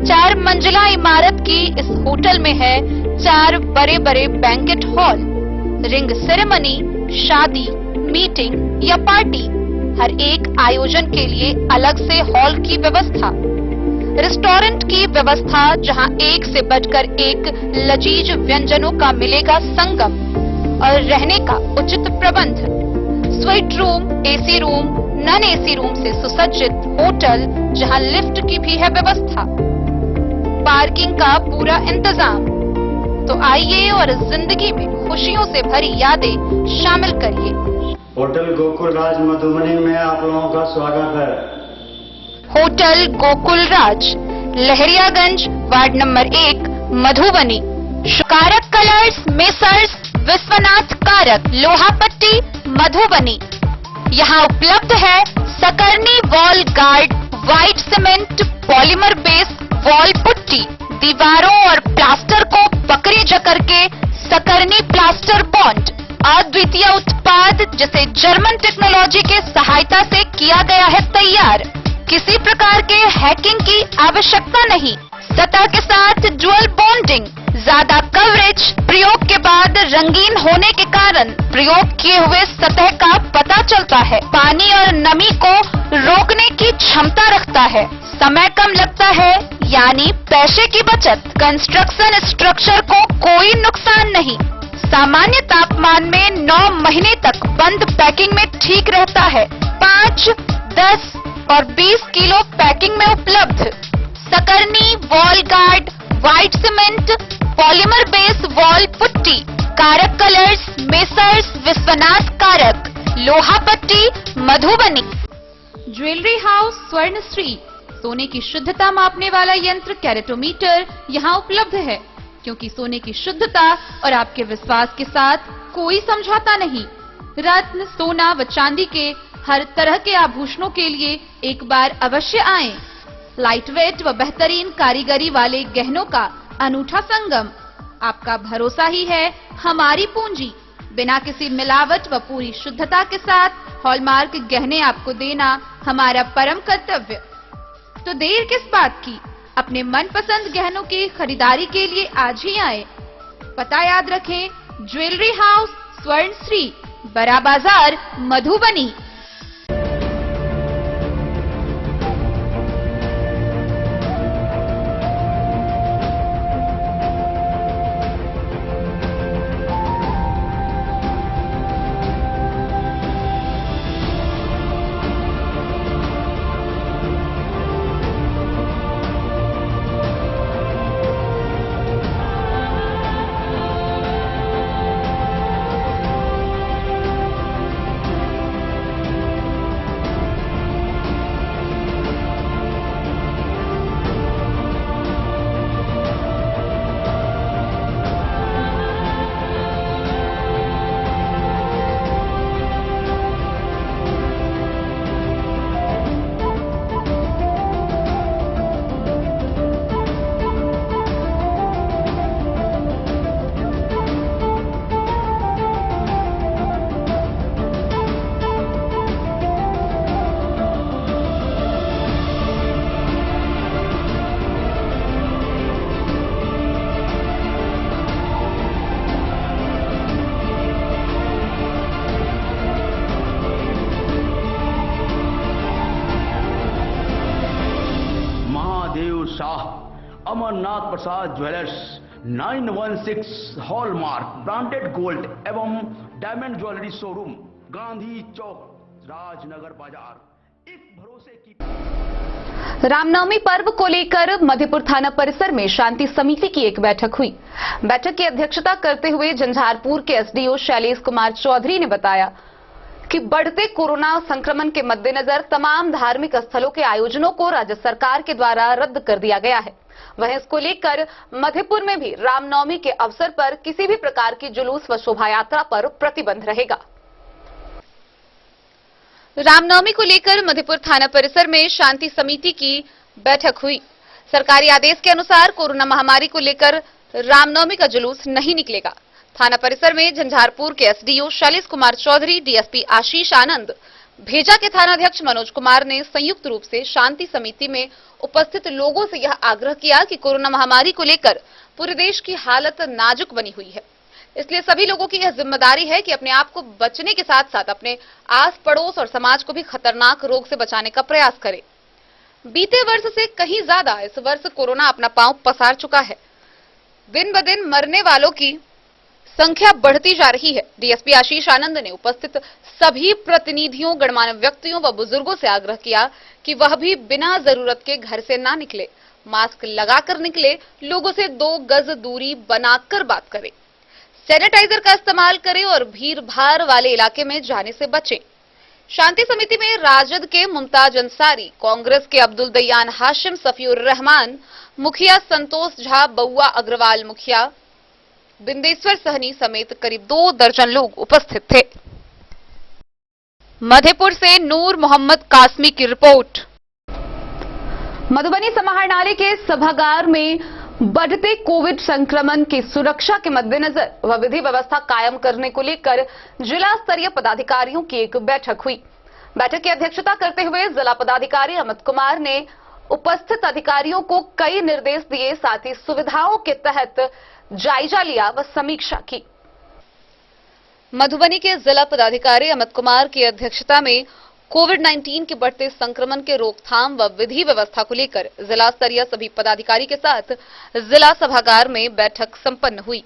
4 मंजिला इमारत की इस होटल में है 4 बड़े बड़े बैंकेट हॉल, रिंग सेरेमनी, शादी, मीटिंग या पार्टी, हर एक आयोजन के लिए अलग से हॉल की व्यवस्था। रेस्टोरेंट की व्यवस्था, जहां एक से बढ़कर एक लजीज व्यंजनों का मिलेगा संगम, और रहने का उचित प्रबंध। Suite room, AC room, non AC room से सुसज्जित होटल, जहां लिफ्ट की भी है व्यवस्था। पार्किंग का पूरा इंतजाम। तो आइए और जिंदगी में खुशियों से भरी यादें शामिल करिए। होटल गोकुल राज मधुबनी में आप लोगों का स्वागत है। होटल गोकुल राज, लहरियागंज वार्ड नंबर 1, मधुबनी। कारक कलर्स, मेसर्स विश्वनाथ कारक, लोहापट्टी, मधुबनी। यहाँ उपलब्ध है सकरनी wall guard, white cement, polymer base wall putty. दीवारों और प्लास्टर को पकड़े जकड़ के सकरनी प्लास्टर बॉन्ड। अद्वितीय उत्पाद जिसे जर्मन टेक्नोलॉजी के सहायता से किया गया है तैयार। किसी प्रकार के हैकिंग की आवश्यकता नहीं। सतह के साथ डुअल बॉन्डिंग, ज्यादा कवरेज, प्रयोग के बाद रंगीन होने के कारण प्रयोग किए हुए सतह का पता चलता है। पानी और नमी को रोकने की क्षमता रखता है। समय कम लगता है, यानी पैसे की बचत। कंस्ट्रक्शन स्ट्रक्चर को कोई नुकसान नहीं। सामान्य तापमान में 9 महीने तक बंद पैकिंग में ठीक रहता है। 5, 10 और 20 किलो पैकिंग में उपलब्ध। सकरनी wall guard, white cement, polymer base wall putty, Karak colours, messrs Vishwanath Karak, लोहा पट्टी, मधुबनी। ज्वेलरी हाउस स्वर्णश्री, सोने की शुद्धता मापने वाला यंत्र कैरेटोमीटर यहाँ उपलब्ध है, क्योंकि सोने की शुद्धता और आपके विश्वास के साथ कोई समझौता नहीं। रत्न, सोना व चांदी के हर तरह के आभूषणों के लिए एक बार अवश्य आएं। लाइट वेट व बेहतरीन कारीगरी वाले गहनों का अनूठा संगम। आपका भरोसा ही है हमारी पूंजी। बिना किसी मिलावट व पूरी शुद्धता के साथ हॉलमार्क गहने आपको देना हमारा परम कर्तव्य। तो देर किस बात की, अपने मनपसंद गहनों की खरीदारी के लिए आज ही आए। पता याद रखें, ज्वेलरी हाउस स्वर्णश्री, बड़ा बाजार, मधुबनी। शाह, अमरनाथ प्रसाद ज्वेलर्स, 916 हॉलमार्क ब्रांडेड गोल्ड एवं डायमंड ज्वेलरी शोरूम, गांधी चौक, राजनगर बाजार। एक भरोसे की। रामनवमी पर्व को लेकर मधेपुर थाना परिसर में शांति समिति की एक बैठक हुई। बैठक की अध्यक्षता करते हुए झंझारपुर के एसडीओ शैलेश कुमार चौधरी ने बताया कि बढ़ते कोरोना संक्रमण के मद्देनजर तमाम धार्मिक स्थलों के आयोजनों को राज्य सरकार के द्वारा रद्द कर दिया गया है। वहीं इसको लेकर मधेपुर में भी रामनवमी के अवसर पर किसी भी प्रकार की जुलूस व शोभा यात्रा पर प्रतिबंध रहेगा। रामनवमी को लेकर मधेपुर थाना परिसर में शांति समिति की बैठक हुई। सरकारी आदेश के अनुसार कोरोना महामारी को लेकर रामनवमी का जुलूस नहीं निकलेगा। थाना परिसर में झंझारपुर के एसडीओ शैलेश कुमार चौधरी, डीएसपी आशीष आनंद, भेजा के थानाध्यक्ष मनोज कुमार ने संयुक्त रूप से शांति समिति में उपस्थित लोगों से यह आग्रह किया कि कोरोना महामारी को लेकर पूरे देश की हालत नाजुक बनी हुई है, इसलिए सभी लोगों की यह जिम्मेदारी है कि अपने आप को बचने के साथ साथ अपने आस पड़ोस और समाज को भी खतरनाक रोग से बचाने का प्रयास करें। बीते वर्ष से कहीं ज्यादा इस वर्ष कोरोना अपना पांव पसार चुका है। दिन ब दिन मरने वालों की संख्या बढ़ती जा रही है। डीएसपी आशीष आनंद ने उपस्थित सभी प्रतिनिधियों, गणमान्य व्यक्तियों व बुजुर्गों से आग्रह किया कि वह भी बिना जरूरत के घर से ना निकले, मास्क लगाकर निकले, लोगों से 2 गज दूरी बनाकर बात करें, सैनिटाइजर का इस्तेमाल करें और भीड़ भाड़ वाले इलाके में जाने से बचें। शांति समिति में राजद के मुमताज अंसारी, कांग्रेस के अब्दुल दयान हाशिम, सफीउर रहमान मुखिया, संतोष झा, बउआ अग्रवाल मुखिया, बिंदेश्वर सहनी समेत करीब 2 दर्जन लोग उपस्थित थे। मधेपुर से नूर मोहम्मद कासमी की रिपोर्ट। मधुबनी समाहरणालय के सभागार में बढ़ते कोविड संक्रमण की सुरक्षा के मद्देनजर व विधि व्यवस्था कायम करने को लेकर जिला स्तरीय पदाधिकारियों की एक बैठक हुई। बैठक की अध्यक्षता करते हुए जिला पदाधिकारी अमित कुमार ने उपस्थित अधिकारियों को कई निर्देश दिए, साथ ही सुविधाओं के तहत जायजा लिया व समीक्षा की। मधुबनी के जिला पदाधिकारी अमित कुमार की अध्यक्षता में कोविड-19 के बढ़ते संक्रमण के रोकथाम व विधि व्यवस्था को लेकर जिला स्तरीय सभी पदाधिकारी के साथ जिला सभागार में बैठक संपन्न हुई।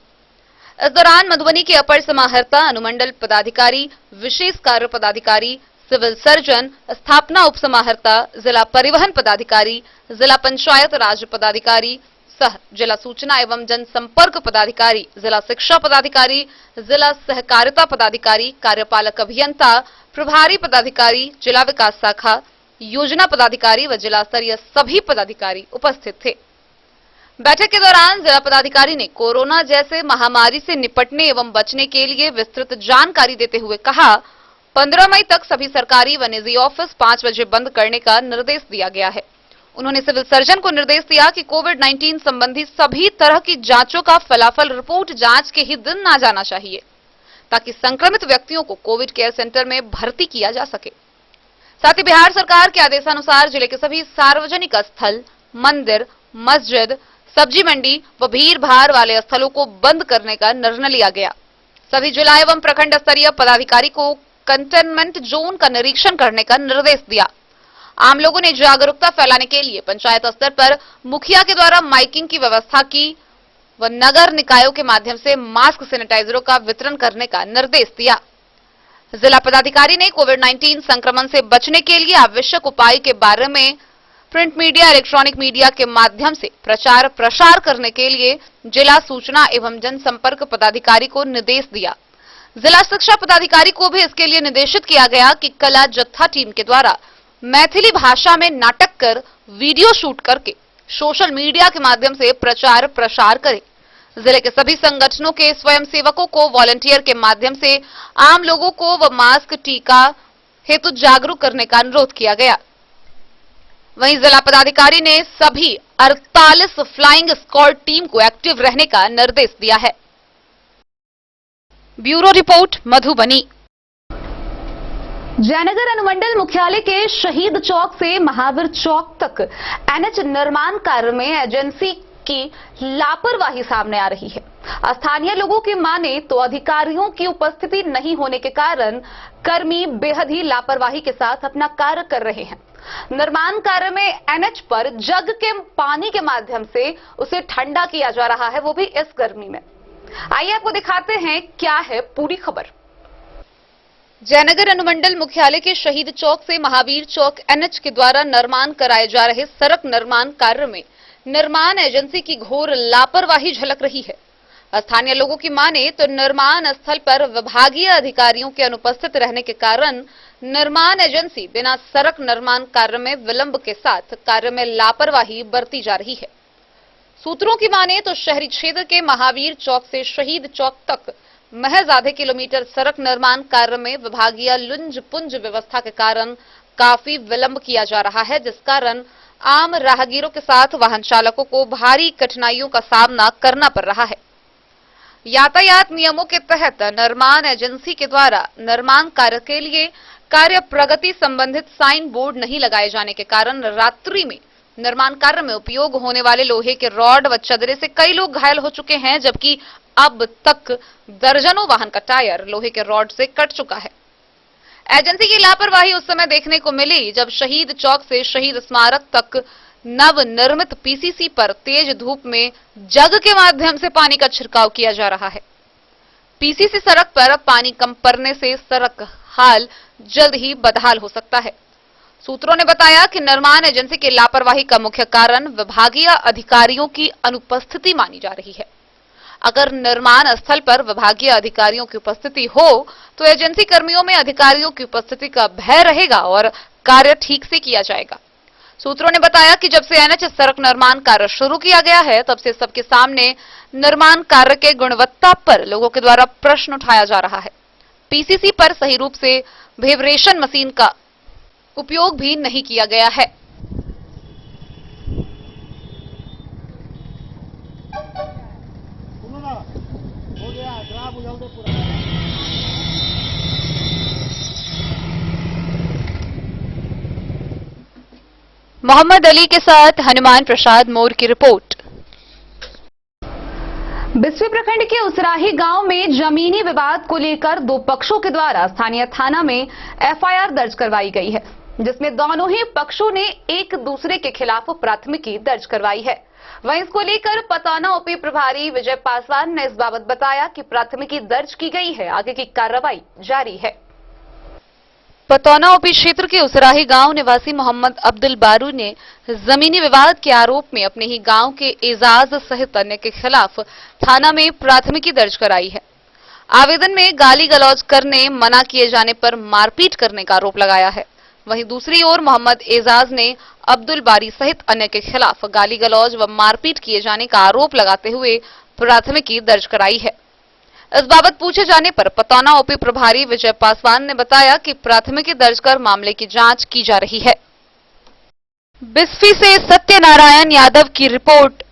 इस दौरान मधुबनी के अपर समाहर्ता, अनुमंडल पदाधिकारी, विशेष कार्य पदाधिकारी, सिविल सर्जन, स्थापना उपसमाहर्ता, जिला परिवहन पदाधिकारी, जिला पंचायत राज पदाधिकारी सह जिला सूचना एवं जनसंपर्क पदाधिकारी, जिला शिक्षा पदाधिकारी, जिला सहकारिता पदाधिकारी, कार्यपालक अभियंता, प्रभारी पदाधिकारी, जिला विकास शाखा, योजना पदाधिकारी व जिला स्तरीय सभी पदाधिकारी उपस्थित थे। बैठक के दौरान जिला पदाधिकारी ने कोरोना जैसे महामारी से निपटने एवं बचने के लिए विस्तृत जानकारी देते हुए कहा, 15 मई तक सभी सरकारी व निजी ऑफिस 5 बजे बंद करने का निर्देश दिया गया है। उन्होंने सिविल सर्जन को निर्देश दिया कि कोविड-19 संबंधी सभी तरह की जांचों का फलाफल रिपोर्ट जांच के ही दिन आ जाना चाहिए, ताकि संक्रमित व्यक्तियों को कोविड केयर सेंटर में भर्ती किया जा सके। साथ ही बिहार सरकार के आदेशानुसार जिले के सभी सार्वजनिक स्थल, मंदिर, मस्जिद, सब्जी मंडी व भीड़ भाड़ वाले स्थलों को बंद करने का निर्णय लिया गया। सभी जिला एवं प्रखंड स्तरीय पदाधिकारी को कंटेनमेंट जोन का निरीक्षण करने का निर्देश दिया। आम लोगों ने जागरूकता फैलाने के लिए पंचायत स्तर पर मुखिया के द्वारा माइकिंग की व्यवस्था की व नगर निकायों के माध्यम से मास्क, सैनिटाइजरों का वितरण करने का निर्देश दिया। जिला पदाधिकारी ने कोविड-19 संक्रमण से बचने के लिए आवश्यक उपाय के बारे में प्रिंट मीडिया, इलेक्ट्रॉनिक मीडिया के माध्यम से प्रचार प्रसार करने के लिए जिला सूचना एवं जनसंपर्क पदाधिकारी को निर्देश दिया। जिला शिक्षा पदाधिकारी को भी इसके लिए निर्देशित किया गया कि कला जत्था टीम के द्वारा मैथिली भाषा में नाटक कर वीडियो शूट करके सोशल मीडिया के माध्यम से प्रचार प्रसार करे। जिले के सभी संगठनों के स्वयंसेवकों को वॉलंटियर के माध्यम से आम लोगों को व मास्क, टीका हेतु जागरूक करने का अनुरोध किया गया। वहीं जिला पदाधिकारी ने सभी 48 फ्लाइंग स्क्वाड टीम को एक्टिव रहने का निर्देश दिया है। Bureau report, Madhubani. जयनगर अनुमंडल मुख्यालय के शहीद चौक से महावीर चौक तक एनएच निर्माण कार्य में एजेंसी की लापरवाही सामने आ रही है। स्थानीय लोगों की माने तो अधिकारियों की उपस्थिति नहीं होने के कारण कर्मी बेहद ही लापरवाही के साथ अपना कार्य कर रहे हैं। निर्माण कार्य में एनएच पर जग के पानी के माध्यम से उसे ठंडा किया जा रहा है, वो भी इस गर्मी में। आइए आपको दिखाते हैं क्या है पूरी खबर। जयनगर अनुमंडल मुख्यालय के शहीद चौक से महावीर चौक एनएच के द्वारा निर्माण कराए जा रहे सड़क निर्माण कार्य में निर्माण एजेंसी की घोर लापरवाही झलक रही है। स्थानीय लोगों की माने तो निर्माण स्थल पर विभागीय अधिकारियों के अनुपस्थित रहने के कारण निर्माण एजेंसी बिना सड़क निर्माण कार्य में विलंब के साथ कार्य में लापरवाही बरती जा रही है। सूत्रों की माने तो शहरी क्षेत्र के महावीर चौक से शहीद चौक तक महज आधे किलोमीटर सड़क निर्माण कार्य में विभागीय लुंज पुंज व्यवस्था के कारण काफी विलंब किया जा रहा है, जिस कारण आम राहगीरों के साथ वाहन चालकों को भारी कठिनाइयों का सामना करना पड़ रहा है। यातायात नियमों के तहत निर्माण एजेंसी के द्वारा निर्माण कार्य के लिए कार्य प्रगति संबंधित साइन बोर्ड नहीं लगाए जाने के कारण रात्रि में निर्माण कार्य में उपयोग होने वाले लोहे के रॉड व चदरे से कई लोग घायल हो चुके हैं, जबकि अब तक दर्जनों वाहन का टायर लोहे के रॉड से कट चुका है। एजेंसी की लापरवाही उस समय देखने को मिली जब शहीद चौक से शहीद स्मारक तक नवनिर्मित पीसीसी पर तेज धूप में जग के माध्यम से पानी का छिड़काव किया जा रहा है। पीसीसी सड़क पर पानी कम पड़ने से सड़क हाल जल्द ही बदहाल हो सकता है। सूत्रों ने बताया कि निर्माण एजेंसी की लापरवाही का मुख्य कारण विभागीय अधिकारियों की अनुपस्थिति मानी जा रही है। अगर निर्माण स्थल पर विभागीय अधिकारियों की उपस्थिति हो तो एजेंसी कर्मियों में अधिकारियों की उपस्थिति का भय रहेगा और कार्य ठीक से किया जाएगा। सूत्रों ने बताया कि जब से एनएच सड़क निर्माण कार्य शुरू किया गया है तब से सबके सामने निर्माण कार्य के गुणवत्ता पर लोगों के द्वारा प्रश्न उठाया जा रहा है। पीसीसी पर सही रूप से वाइब्रेशन मशीन का उपयोग भी नहीं किया गया है। मोहम्मद अली के साथ हनुमान प्रसाद मोर की रिपोर्ट। बिस्वी प्रखंड के उसराही गांव में जमीनी विवाद को लेकर दो पक्षों के द्वारा स्थानीय थाना में एफआईआर दर्ज करवाई गई है, जिसमें दोनों ही पक्षों ने एक दूसरे के खिलाफ प्राथमिकी दर्ज करवाई है। वहीं इसको लेकर पताना ओपी प्रभारी विजय पासवान ने इस बाबत बताया कि प्राथमिकी दर्ज की गई है, आगे की कार्रवाई जारी है। पतौना ओपी क्षेत्र के उसराही गांव निवासी मोहम्मद अब्दुल बारू ने जमीनी विवाद के आरोप में अपने ही गांव के एजाज सहित अन्य के खिलाफ थाना में प्राथमिकी दर्ज कराई है। आवेदन में गाली गलौज करने, मना किए जाने पर मारपीट करने का आरोप लगाया है। वहीं दूसरी ओर मोहम्मद एजाज ने अब्दुल बारी सहित अन्य के खिलाफ गाली गलौज व मारपीट किए जाने का आरोप लगाते हुए प्राथमिकी दर्ज कराई है। इस बाबत पूछे जाने पर पतौना ओपी प्रभारी विजय पासवान ने बताया कि प्राथमिकी दर्ज कर मामले की जांच की जा रही है। बिस्फी से सत्यनारायण यादव की रिपोर्ट।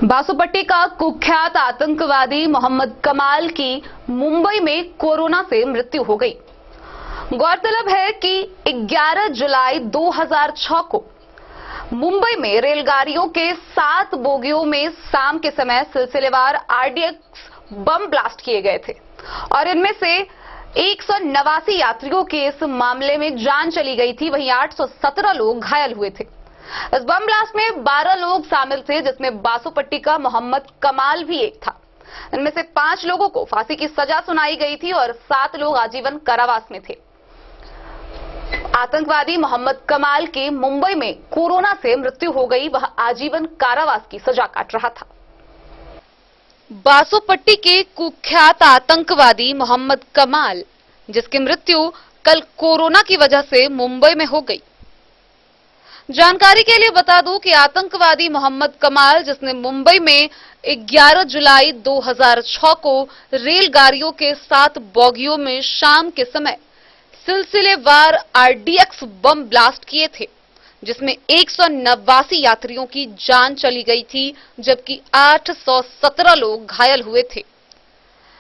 बासुपट्टी का कुख्यात आतंकवादी मोहम्मद कमाल की मुंबई में कोरोना से मृत्यु हो गई। गौरतलब है कि 11 जुलाई 2006 को मुंबई में रेलगाड़ियों के 7 बोगियों में शाम के समय सिलसिलेवार आरडीएक्स बम ब्लास्ट किए गए थे और इनमें से 189 यात्रियों की इस मामले में जान चली गई थी। वहीं 817 लोग घायल हुए थे। इस बम ब्लास्ट में 12 लोग शामिल थे, जिसमें बासुपट्टी का मोहम्मद कमाल भी एक था। इनमें से 5 लोगों को फांसी की सजा सुनाई गई थी और 7 लोग आजीवन कारावास में थे। आतंकवादी मोहम्मद कमाल की मुंबई में कोरोना से मृत्यु हो गई। वह आजीवन कारावास की सजा काट रहा था। बासुपट्टी के कुख्यात आतंकवादी मोहम्मद कमाल, जिसकी मृत्यु कल कोरोना की वजह से मुंबई में हो गई। जानकारी के लिए बता दूं कि आतंकवादी मोहम्मद कमाल, जिसने मुंबई में 11 जुलाई 2006 को रेलगाड़ियों के 7 बोगियों में शाम के समय सिलसिलेवार आरडीएक्स बम ब्लास्ट किए थे, जिसमें 189 यात्रियों की जान चली गई थी, जबकि 817 लोग घायल हुए थे।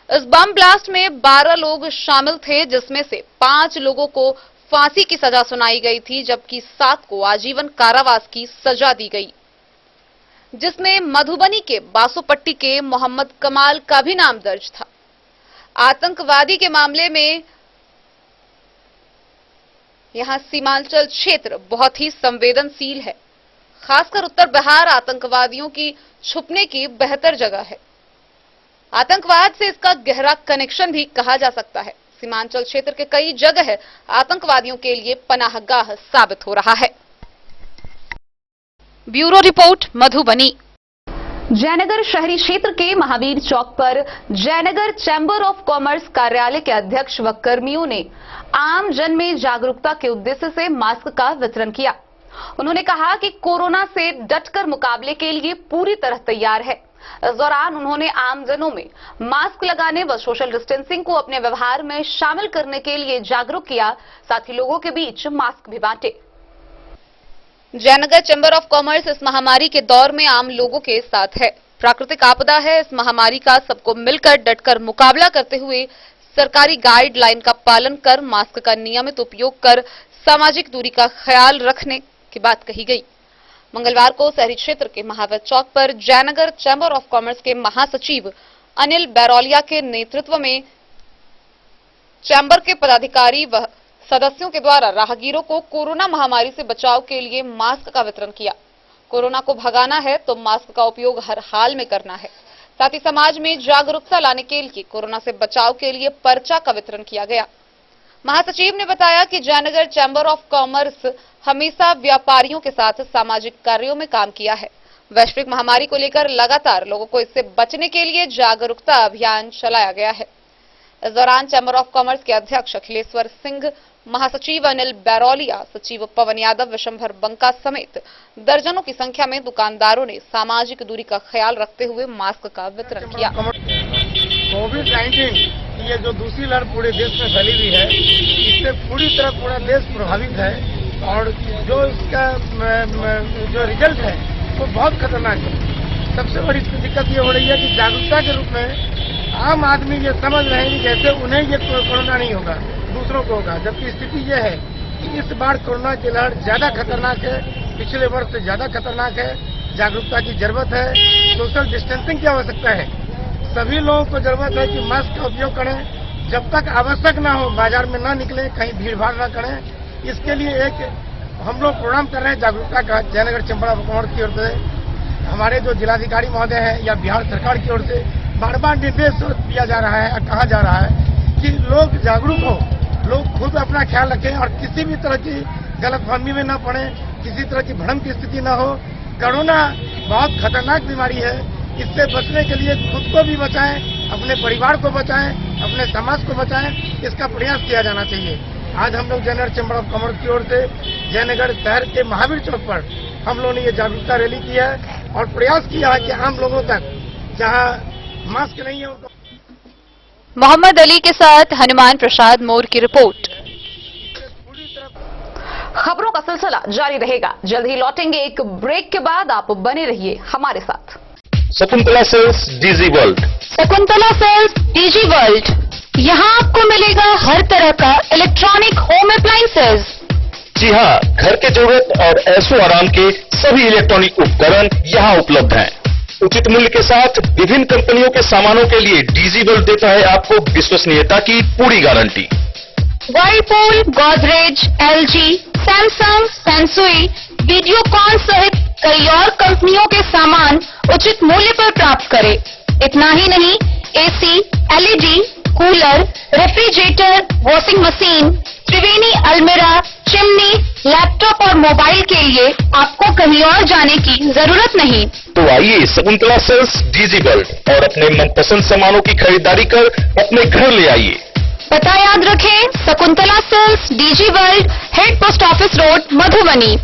इस बम ब्लास्ट में 12 लोग शामिल थे, जिसमें से 5 लोगों को फांसी की सजा सुनाई गई थी, जबकि 7 को आजीवन कारावास की सजा दी गई, जिसमें मधुबनी के बासुपट्टी के मोहम्मद कमाल का भी नाम दर्ज था। आतंकवादी के मामले में यहां सीमांचल क्षेत्र बहुत ही संवेदनशील है। खासकर उत्तर बिहार आतंकवादियों की छुपने की बेहतर जगह है। आतंकवाद से इसका गहरा कनेक्शन भी कहा जा सकता है। सीमांचल क्षेत्र के कई जगह आतंकवादियों के लिए पनाहगाह साबित हो रहा है। Bureau report, Madhubani. जयनगर शहरी क्षेत्र के महावीर चौक पर जयनगर चैंबर ऑफ कॉमर्स कार्यालय के अध्यक्ष व कर्मियों ने आम जन में जागरूकता के उद्देश्य से मास्क का वितरण किया। उन्होंने कहा कि कोरोना से डटकर मुकाबले के लिए पूरी तरह तैयार है। इस दौरान उन्होंने आमजनों में मास्क लगाने व सोशल डिस्टेंसिंग को अपने व्यवहार में शामिल करने के लिए जागरूक किया। साथ ही लोगों के बीच मास्क भी बांटे। जयनगर चैंबर ऑफ कॉमर्स इस महामारी के दौर में आम लोगों के साथ है। प्राकृतिक आपदा है, इस महामारी का सबको मिलकर डटकर मुकाबला करते हुए सरकारी गाइडलाइन का पालन कर मास्क का नियमित उपयोग कर सामाजिक दूरी का ख्याल रखने की बात कही गई। मंगलवार को शहरी क्षेत्र के महावीर चौक पर जयनगर चैंबर ऑफ कॉमर्स के महासचिव अनिल बैरोलिया के नेतृत्व में चैंबर के पदाधिकारी व सदस्यों के द्वारा राहगीरों को कोरोना महामारी से बचाव के लिए मास्क का वितरण किया। कोरोना को भगाना है तो मास्क का उपयोग हर हाल में करना है। साथ ही समाज में जागरूकता लाने के लिए कोरोना से बचाव के लिए पर्चा का वितरण किया गया। महासचिव ने बताया कि जयनगर चैंबर ऑफ कॉमर्स हमेशा व्यापारियों के साथ सामाजिक कार्यों में काम किया है। वैश्विक महामारी को लेकर लगातार लोगों को इससे बचने के लिए जागरूकता अभियान चलाया गया है। इस दौरान चैंबर ऑफ कॉमर्स के अध्यक्ष अखिलेश्वर सिंह, महासचिव अनिल बैरोलिया, सचिव पवन यादव, विशंभर बंका समेत दर्जनों की संख्या में दुकानदारों ने सामाजिक दूरी का ख्याल रखते हुए मास्क का वितरण किया। कोविड-19 ये जो दूसरी लहर पूरे देश में फैली हुई है, इससे पूरी तरह पूरा देश प्रभावित है और जो इसका जो रिजल्ट है वो बहुत खतरनाक है। सबसे बड़ी दिक्कत ये हो रही है कि जागरूकता के रूप में आम आदमी ये समझ रहे हैं कि जैसे उन्हें ये कोरोना नहीं होगा, दूसरों को होगा, जबकि स्थिति ये है कि इस बार कोरोना की लहर ज्यादा खतरनाक है, पिछले वर्ष से ज्यादा खतरनाक है। जागरूकता की जरूरत है, सोशल डिस्टेंसिंग की आवश्यकता है। सभी लोगों को जरूरत है कि मास्क का उपयोग करें, जब तक आवश्यक ना हो बाजार में ना निकलें, कहीं भीड़ भाड़ ना करें। इसके लिए एक हम लोग प्रोग्राम कर रहे हैं जागरूकता का, जयनगर चैंबर ऑफ कॉमर्स की ओर से, हमारे जो जिलाधिकारी महोदय हैं या बिहार सरकार की ओर से बार बार निर्देश दिया जा रहा है, कहा जा रहा है कि लोग जागरूक हो लोग खुद अपना ख्याल रखें और किसी भी तरह की गलतफहमी में न पड़े, किसी तरह की भ्रम की स्थिति न हो। कोरोना बहुत खतरनाक बीमारी है, इससे बचने के लिए खुद को भी बचाएं, अपने परिवार को बचाएं, अपने समाज को बचाएं, इसका प्रयास किया जाना चाहिए। आज हम लोग जनरल चैम्बर ऑफ कॉमर्स की ओर से जयनगर शहर के महावीर चौक पर हम लोगों ने ये जागरूकता रैली की है और प्रयास किया है कि आम लोगों तक जहां मास्क नहीं है उनको। मोहम्मद अली के साथ हनुमान प्रसाद मोर की रिपोर्ट। खबरों का सिलसिला जारी रहेगा। जल्द ही लौटेंगे एक ब्रेक के बाद। आप बने रहिए हमारे साथ। Shakuntala sales DG world. Shakuntala sales DG world, यहाँ आपको मिलेगा हर तरह का इलेक्ट्रॉनिक होम अप्लायंसेज। जी हाँ, घर के जरूरत और ऐशो आराम के सभी इलेक्ट्रॉनिक उपकरण यहाँ उपलब्ध हैं। उचित मूल्य के साथ विभिन्न कंपनियों के सामानों के लिए डीजी वर्ल्ड देता है आपको विश्वसनीयता की पूरी guarantee. Whirlpool, Godrej, LG, Samsung, सैमसुई, वीडियोकॉन सहित कई और कंपनियों के सामान उचित मूल्य पर प्राप्त करें। इतना ही नहीं, AC, LED, cooler, refrigerator, washing machine, Triveni अलमीरा, चिमनी, लैपटॉप और मोबाइल के लिए आपको कहीं और जाने की जरूरत नहीं। तो आइए शकुंतला सेल्स डीजी वर्ल्ड और अपने मनपसंद सामानों की खरीदारी कर अपने घर ले आइए। पता याद रखें, Shakuntala sales DG world, head post office road, Madhubani.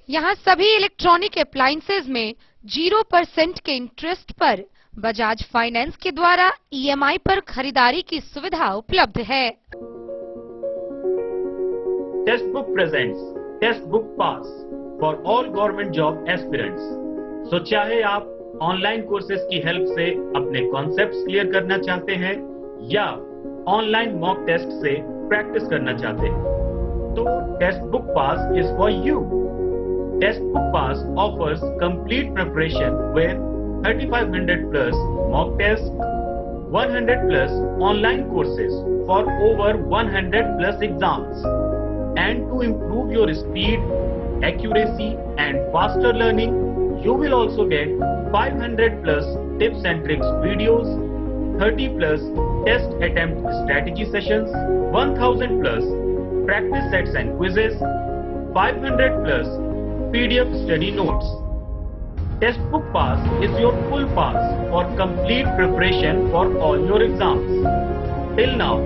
यहाँ सभी इलेक्ट्रॉनिक अप्लायंसेज में 0% के इंटरेस्ट पर बजाज फाइनेंस के द्वारा ईएमआई पर खरीदारी की सुविधा उपलब्ध है। Testbook presents test book pass for all government job aspirants. So चाहे आप ऑनलाइन कोर्सेज की हेल्प से अपने कॉन्सेप्ट्स क्लियर करना चाहते हैं या ऑनलाइन मॉक टेस्ट से प्रैक्टिस करना चाहते हैं, तो test book pass is for you. Test book pass offers complete preparation with 3500 plus mock tests, 100 plus online courses for over 100 plus exams. And to improve your speed, accuracy and faster learning, you will also get 500 plus tips and tricks videos, 30 plus test attempt strategy sessions, 1000 plus practice sets and quizzes, 500 plus PDF study notes. Textbook Pass is your full pass for complete preparation for all your exams. Till now,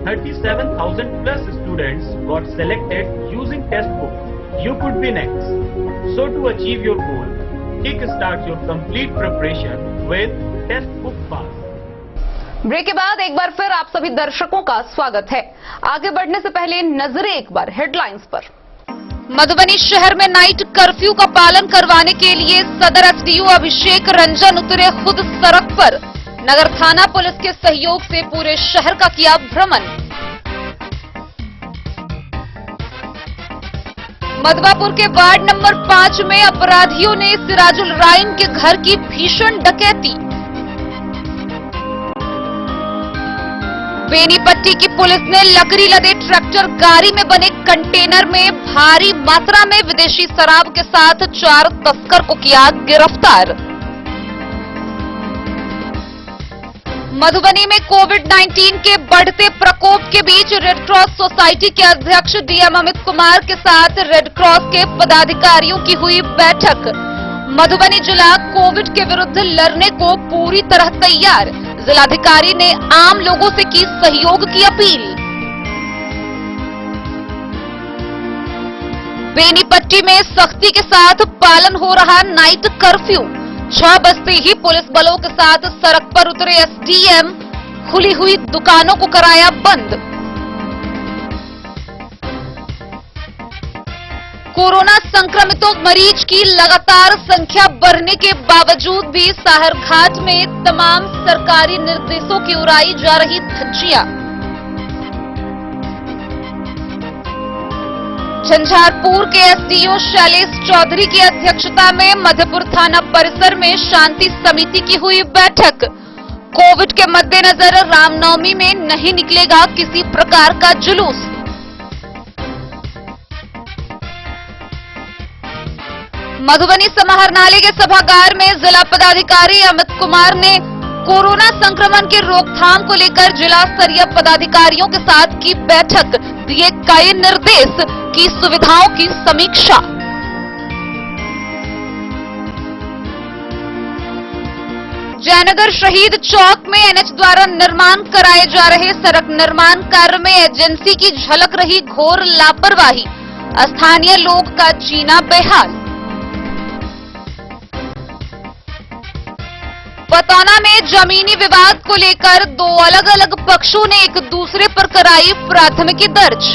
37,000 plus students got selected using Textbook. You could be next. So to achieve your goal, kickstart your complete preparation with Textbook Pass. Break के बाद एक बार फिर आप सभी दर्शकों का स्वागत है। आगे बढ़ने से पहले नजरें एक बार हेडलाइंस पर। मधुबनी शहर में नाइट कर्फ्यू का पालन करवाने के लिए सदर एसडीओ अभिषेक रंजन उतरे खुद सड़क पर। नगर थाना पुलिस के सहयोग से पूरे शहर का किया भ्रमण। मधवापुर के वार्ड नंबर 5 में अपराधियों ने सिराजुल राइन के घर की भीषण डकैती। बेनीपट्टी की पुलिस ने लकड़ी लदे ट्रैक्टर गाड़ी में बने कंटेनर में भारी मात्रा में विदेशी शराब के साथ 4 तस्कर को किया गिरफ्तार। मधुबनी में कोविड-19 के बढ़ते प्रकोप के बीच रेड क्रॉस सोसाइटी के अध्यक्ष डीएम अमित कुमार के साथ रेड क्रॉस के पदाधिकारियों की हुई बैठक। मधुबनी जिला कोविड के विरुद्ध लड़ने को पूरी तरह तैयार। जिलाधिकारी ने आम लोगों से की सहयोग की अपील। बेनीपट्टी में सख्ती के साथ पालन हो रहा नाइट कर्फ्यू। 6 बजते ही पुलिस बलों के साथ सड़क पर उतरे एसडीएम। खुली हुई दुकानों को कराया बंद। कोरोना संक्रमितों मरीज की लगातार संख्या बढ़ने के बावजूद भी साहरघाट में तमाम सरकारी निर्देशों की उड़ाई जा रही धज्जियां। झंझारपुर के एसडीओ शैलेश चौधरी की अध्यक्षता में मधुपुर थाना परिसर में शांति समिति की हुई बैठक। कोविड के मद्देनजर रामनवमी में नहीं निकलेगा किसी प्रकार का जुलूस। मधुबनी समाहरणालय के सभागार में जिला पदाधिकारी अमित कुमार ने कोरोना संक्रमण के रोकथाम को लेकर जिला स्तरीय पदाधिकारियों के साथ की बैठक, दिए कई निर्देश, की सुविधाओं की समीक्षा। जयनगर शहीद चौक में एनएच द्वारा निर्माण कराए जा रहे सड़क निर्माण कार्य में एजेंसी की झलक रही घोर लापरवाही, स्थानीय लोग का जीना बेहाल। पतौना में जमीनी विवाद को लेकर दो अलग अलग पक्षों ने एक दूसरे पर कराई प्राथमिकी दर्ज।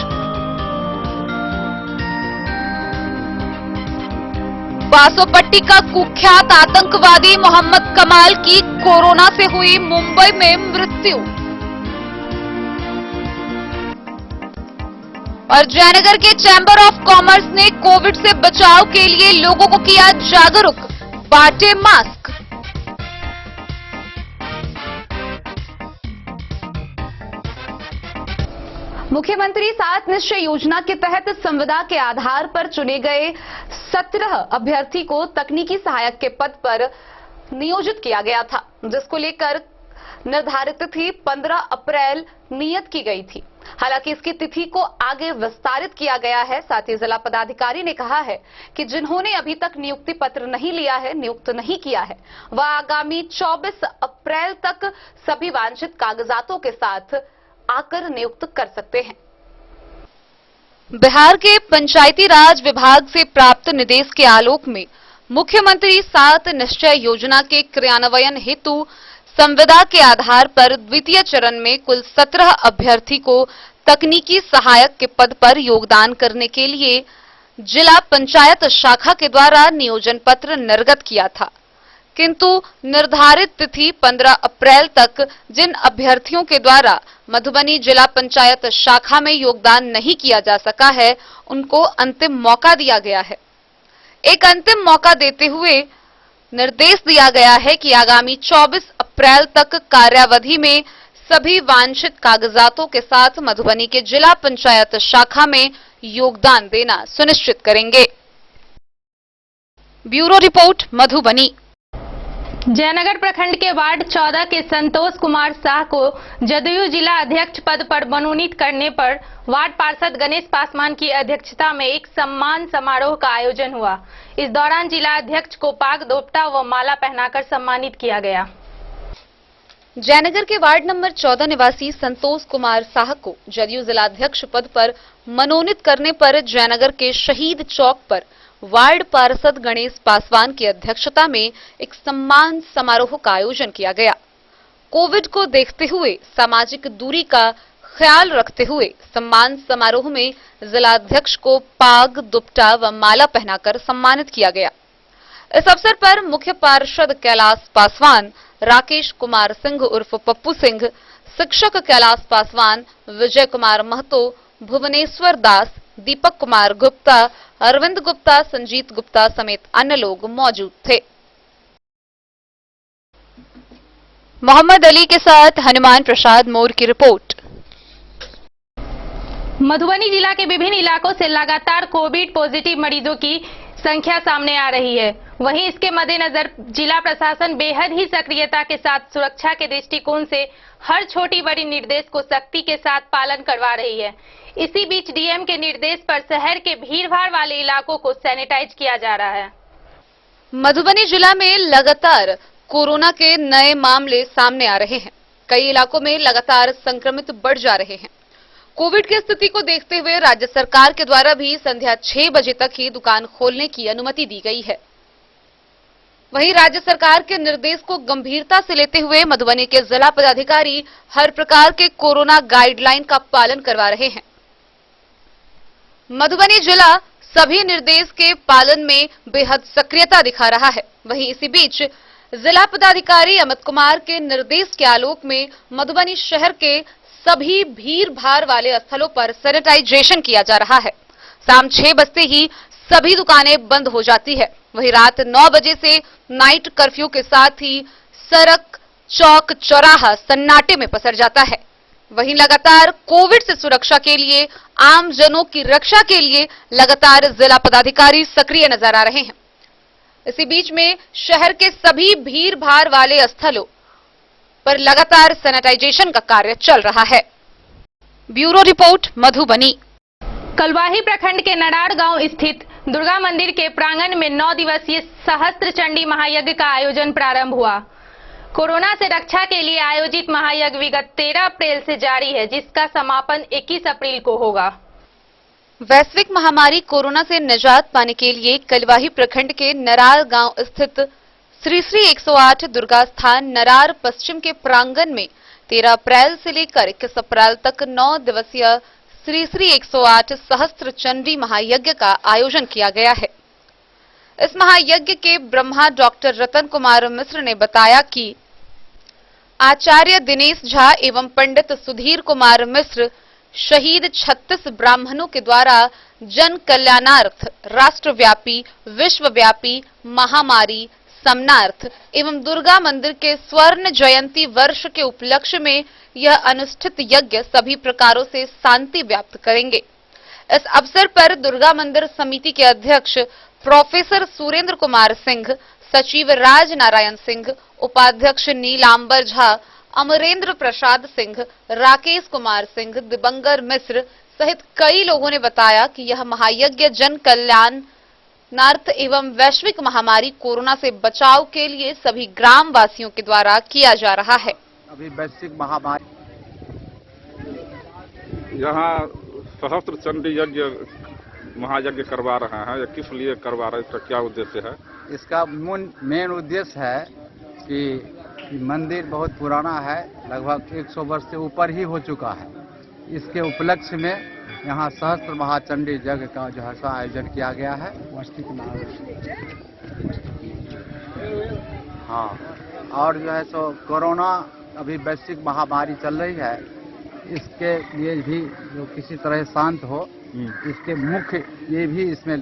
बासोपट्टी का कुख्यात आतंकवादी मोहम्मद कमाल की कोरोना से हुई मुंबई में मृत्यु। और जयनगर के चैंबर ऑफ कॉमर्स ने कोविड से बचाव के लिए लोगों को किया जागरूक, बांटे मास्क। मुख्यमंत्री 7 निश्चय योजना के तहत संविदा के आधार पर चुने गए 17 अभ्यर्थी को तकनीकी सहायक के पद पर नियोजित किया गया था, जिसको लेकर निर्धारित तिथि 15 अप्रैल नियत की गई थी। हालांकि इसकी तिथि को आगे विस्तारित किया गया है। साथ ही जिला पदाधिकारी ने कहा है कि जिन्होंने अभी तक नियुक्ति पत्र नहीं लिया है, नियुक्त नहीं किया है, वह आगामी 24 अप्रैल तक सभी वांछित कागजातों के साथ आकर नियुक्त कर सकते हैं। बिहार के पंचायती राज विभाग से प्राप्त निर्देश के आलोक में मुख्यमंत्री 7 निश्चय योजना के क्रियान्वयन हेतु संविदा के आधार पर द्वितीय चरण में कुल 17 अभ्यर्थी को तकनीकी सहायक के पद पर योगदान करने के लिए जिला पंचायत शाखा के द्वारा नियोजन पत्र निर्गत किया था, किंतु निर्धारित तिथि 15 अप्रैल तक जिन अभ्यर्थियों के द्वारा मधुबनी जिला पंचायत शाखा में योगदान नहीं किया जा सका है, उनको अंतिम मौका दिया गया है। एक अंतिम मौका देते हुए निर्देश दिया गया है कि आगामी 24 अप्रैल तक कार्यावधि में सभी वांछित कागजातों के साथ मधुबनी के जिला पंचायत शाखा में योगदान देना सुनिश्चित करेंगे। Bureau report, Madhubani. जयनगर प्रखंड के वार्ड 14 के संतोष कुमार शाह को जदयू जिला अध्यक्ष पद पर मनोनीत करने पर वार्ड पार्षद गणेश पासवान की अध्यक्षता में एक सम्मान समारोह का आयोजन हुआ। इस दौरान जिला अध्यक्ष को पाग दोपटा व माला पहनाकर सम्मानित किया गया। जयनगर के वार्ड नंबर 14 निवासी संतोष कुमार शाह को जदयू जिलाध्यक्ष पद पर मनोनीत करने पर जयनगर के शहीद चौक पर वार्ड पार्षद गणेश पासवान की अध्यक्षता में एक सम्मान समारोह का आयोजन किया गया। कोविड को देखते हुए सामाजिक दूरी का ख्याल रखते हुए सम्मान समारोह में जिलाध्यक्ष को पाग, दुपट्टा व माला पहनाकर सम्मानित किया गया। इस अवसर पर मुख्य पार्षद कैलाश पासवान, राकेश कुमार सिंह उर्फ पप्पू सिंह, शिक्षक कैलाश पासवान, विजय कुमार महतो, भुवनेश्वर दास, दीपक कुमार गुप्ता, अरविंद गुप्ता, संजीत गुप्ता समेत अन्य लोग मौजूद थे। मोहम्मद अली के साथ हनुमान प्रसाद मोर की रिपोर्ट। मधुबनी जिला के विभिन्न इलाकों से लगातार कोविड पॉजिटिव मरीजों की संख्या सामने आ रही है। वहीं इसके मद्देनजर जिला प्रशासन बेहद ही सक्रियता के साथ सुरक्षा के दृष्टिकोण से हर छोटी बड़ी निर्देश को सख्ती के साथ पालन करवा रही है। इसी बीच डीएम के निर्देश पर शहर के भीड़भाड़ वाले इलाकों को सैनिटाइज किया जा रहा है। मधुबनी जिला में लगातार कोरोना के नए मामले सामने आ रहे हैं। कई इलाकों में लगातार संक्रमित बढ़ जा रहे हैं। कोविड की स्थिति को देखते हुए राज्य सरकार के द्वारा भी संध्या 6 बजे तक ही दुकान खोलने की अनुमति दी गई है। वहीं राज्य सरकार के निर्देश को गंभीरता से लेते हुए मधुबनी के जिला पदाधिकारी हर प्रकार के कोरोना गाइडलाइन का पालन करवा रहे हैं। मधुबनी जिला सभी निर्देश के पालन में बेहद सक्रियता दिखा रहा है। वहीं इसी बीच जिला पदाधिकारी अमित कुमार के निर्देश के आलोक में मधुबनी शहर के सभी भीड़ भाड़ वाले स्थलों पर सैनिटाइजेशन किया जा रहा है। शाम 6 बजते ही सभी दुकानें बंद हो जाती है। वहीं रात 9 बजे से नाइट कर्फ्यू के साथ ही सड़क, चौक, चौराहा सन्नाटे में पसर जाता है। वहीं लगातार कोविड से सुरक्षा के लिए, आम जनों की रक्षा के लिए लगातार जिला पदाधिकारी सक्रिय नजर आ रहे हैं। इसी बीच में शहर के सभी भीड़ भाड़ वाले स्थलों पर लगातार सैनिटाइजेशन का कार्य चल रहा है। Bureau report, Madhubani. कलवाही प्रखंड के नराड़ गांव स्थित दुर्गा मंदिर के प्रांगण में 9 दिवसीय सहस्त्र चंडी महायज्ञ का आयोजन प्रारंभ हुआ। कोरोना से रक्षा के लिए आयोजित महायज्ञ विगत 13 अप्रैल से जारी है, जिसका समापन 21 अप्रैल को होगा। वैश्विक महामारी कोरोना से निजात पाने के लिए कलवाही प्रखंड के नरार गांव स्थित श्री श्री 108 दुर्गा स्थान नरार पश्चिम के प्रांगण में 13 अप्रैल से लेकर 21 अप्रैल तक 9 दिवसीय श्री श्री 108 सहस्त्र चंडी महायज्ञ का आयोजन किया गया है। इस महायज्ञ के ब्रह्मा डॉक्टर रतन कुमार मिश्र ने बताया कि आचार्य दिनेश झा एवं पंडित सुधीर कुमार मिश्र शहीद 36 ब्राह्मणों के द्वारा जन कल्याणार्थ, राष्ट्रव्यापी, विश्वव्यापी महामारी समनार्थ एवं दुर्गा मंदिर के स्वर्ण जयंती वर्ष के उपलक्ष्य में यह अनुष्ठित यज्ञ सभी प्रकारों से शांति व्याप्त करेंगे। इस अवसर पर दुर्गा मंदिर समिति के अध्यक्ष प्रोफेसर सुरेंद्र कुमार सिंह, सचिव राज नारायण सिंह, उपाध्यक्ष नीलांबर झा, अमरेंद्र प्रसाद सिंह, राकेश कुमार सिंह, दिबंगर मिश्र सहित कई लोगों ने बताया कि यह महायज्ञ जन कल्याणार्थ एवं वैश्विक महामारी कोरोना से बचाव के लिए सभी ग्राम वासियों के द्वारा किया जा रहा है। अभी वैश्विक महामारी यहाँ सहस्त्र चंडी यज्ञ महायज्ञ करवा रहे हैं, या किस लिए करवा रहे हैं, इसका क्या उद्देश्य है? इसका मेन उद्देश्य है कि मंदिर बहुत पुराना है, लगभग 100 वर्ष से ऊपर ही हो चुका है। इसके उपलक्ष्य में यहाँ सहस्त्र महाचंडी यज्ञ का जो है सो आयोजन किया गया है। हाँ, और जो है सो कोरोना अभी वैश्विक महामारी चल रही है, इसके लिए भी जो किसी तरह शांत हो, इसके मुख्य ये भी इसमें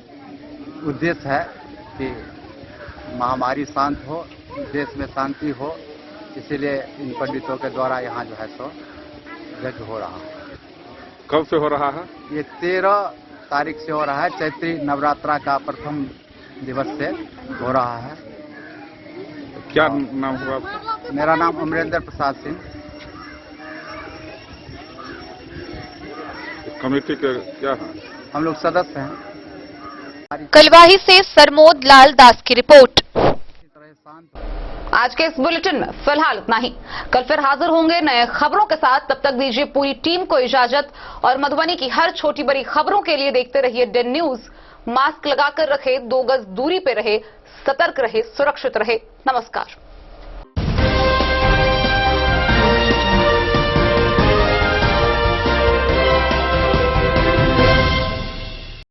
उद्देश्य है कि महामारी शांत हो, देश में शांति हो, इसीलिए इन पंडितों के द्वारा यहाँ जो है सो यज्ञ हो रहा है। कब से हो रहा है? ये 13 तारीख से हो रहा है, चैत्री नवरात्रा का प्रथम दिवस से हो रहा है। क्या नाम हुआ आपका? मेरा नाम अमरेंद्र प्रसाद सिंह। कमेटी के क्या है? हम लोग सदस्य हैं। कलवाही से सरमोद लाल दास की रिपोर्ट। आज के इस बुलेटिन में फिलहाल इतना ही। कल फिर हाजिर होंगे नए खबरों के साथ। तब तक दीजिए पूरी टीम को इजाजत और मधुबनी की हर छोटी बड़ी खबरों के लिए देखते रहिए डेन न्यूज। मास्क लगाकर रहे, 2 गज दूरी पे रहे, सतर्क रहे, सुरक्षित रहे। नमस्कार।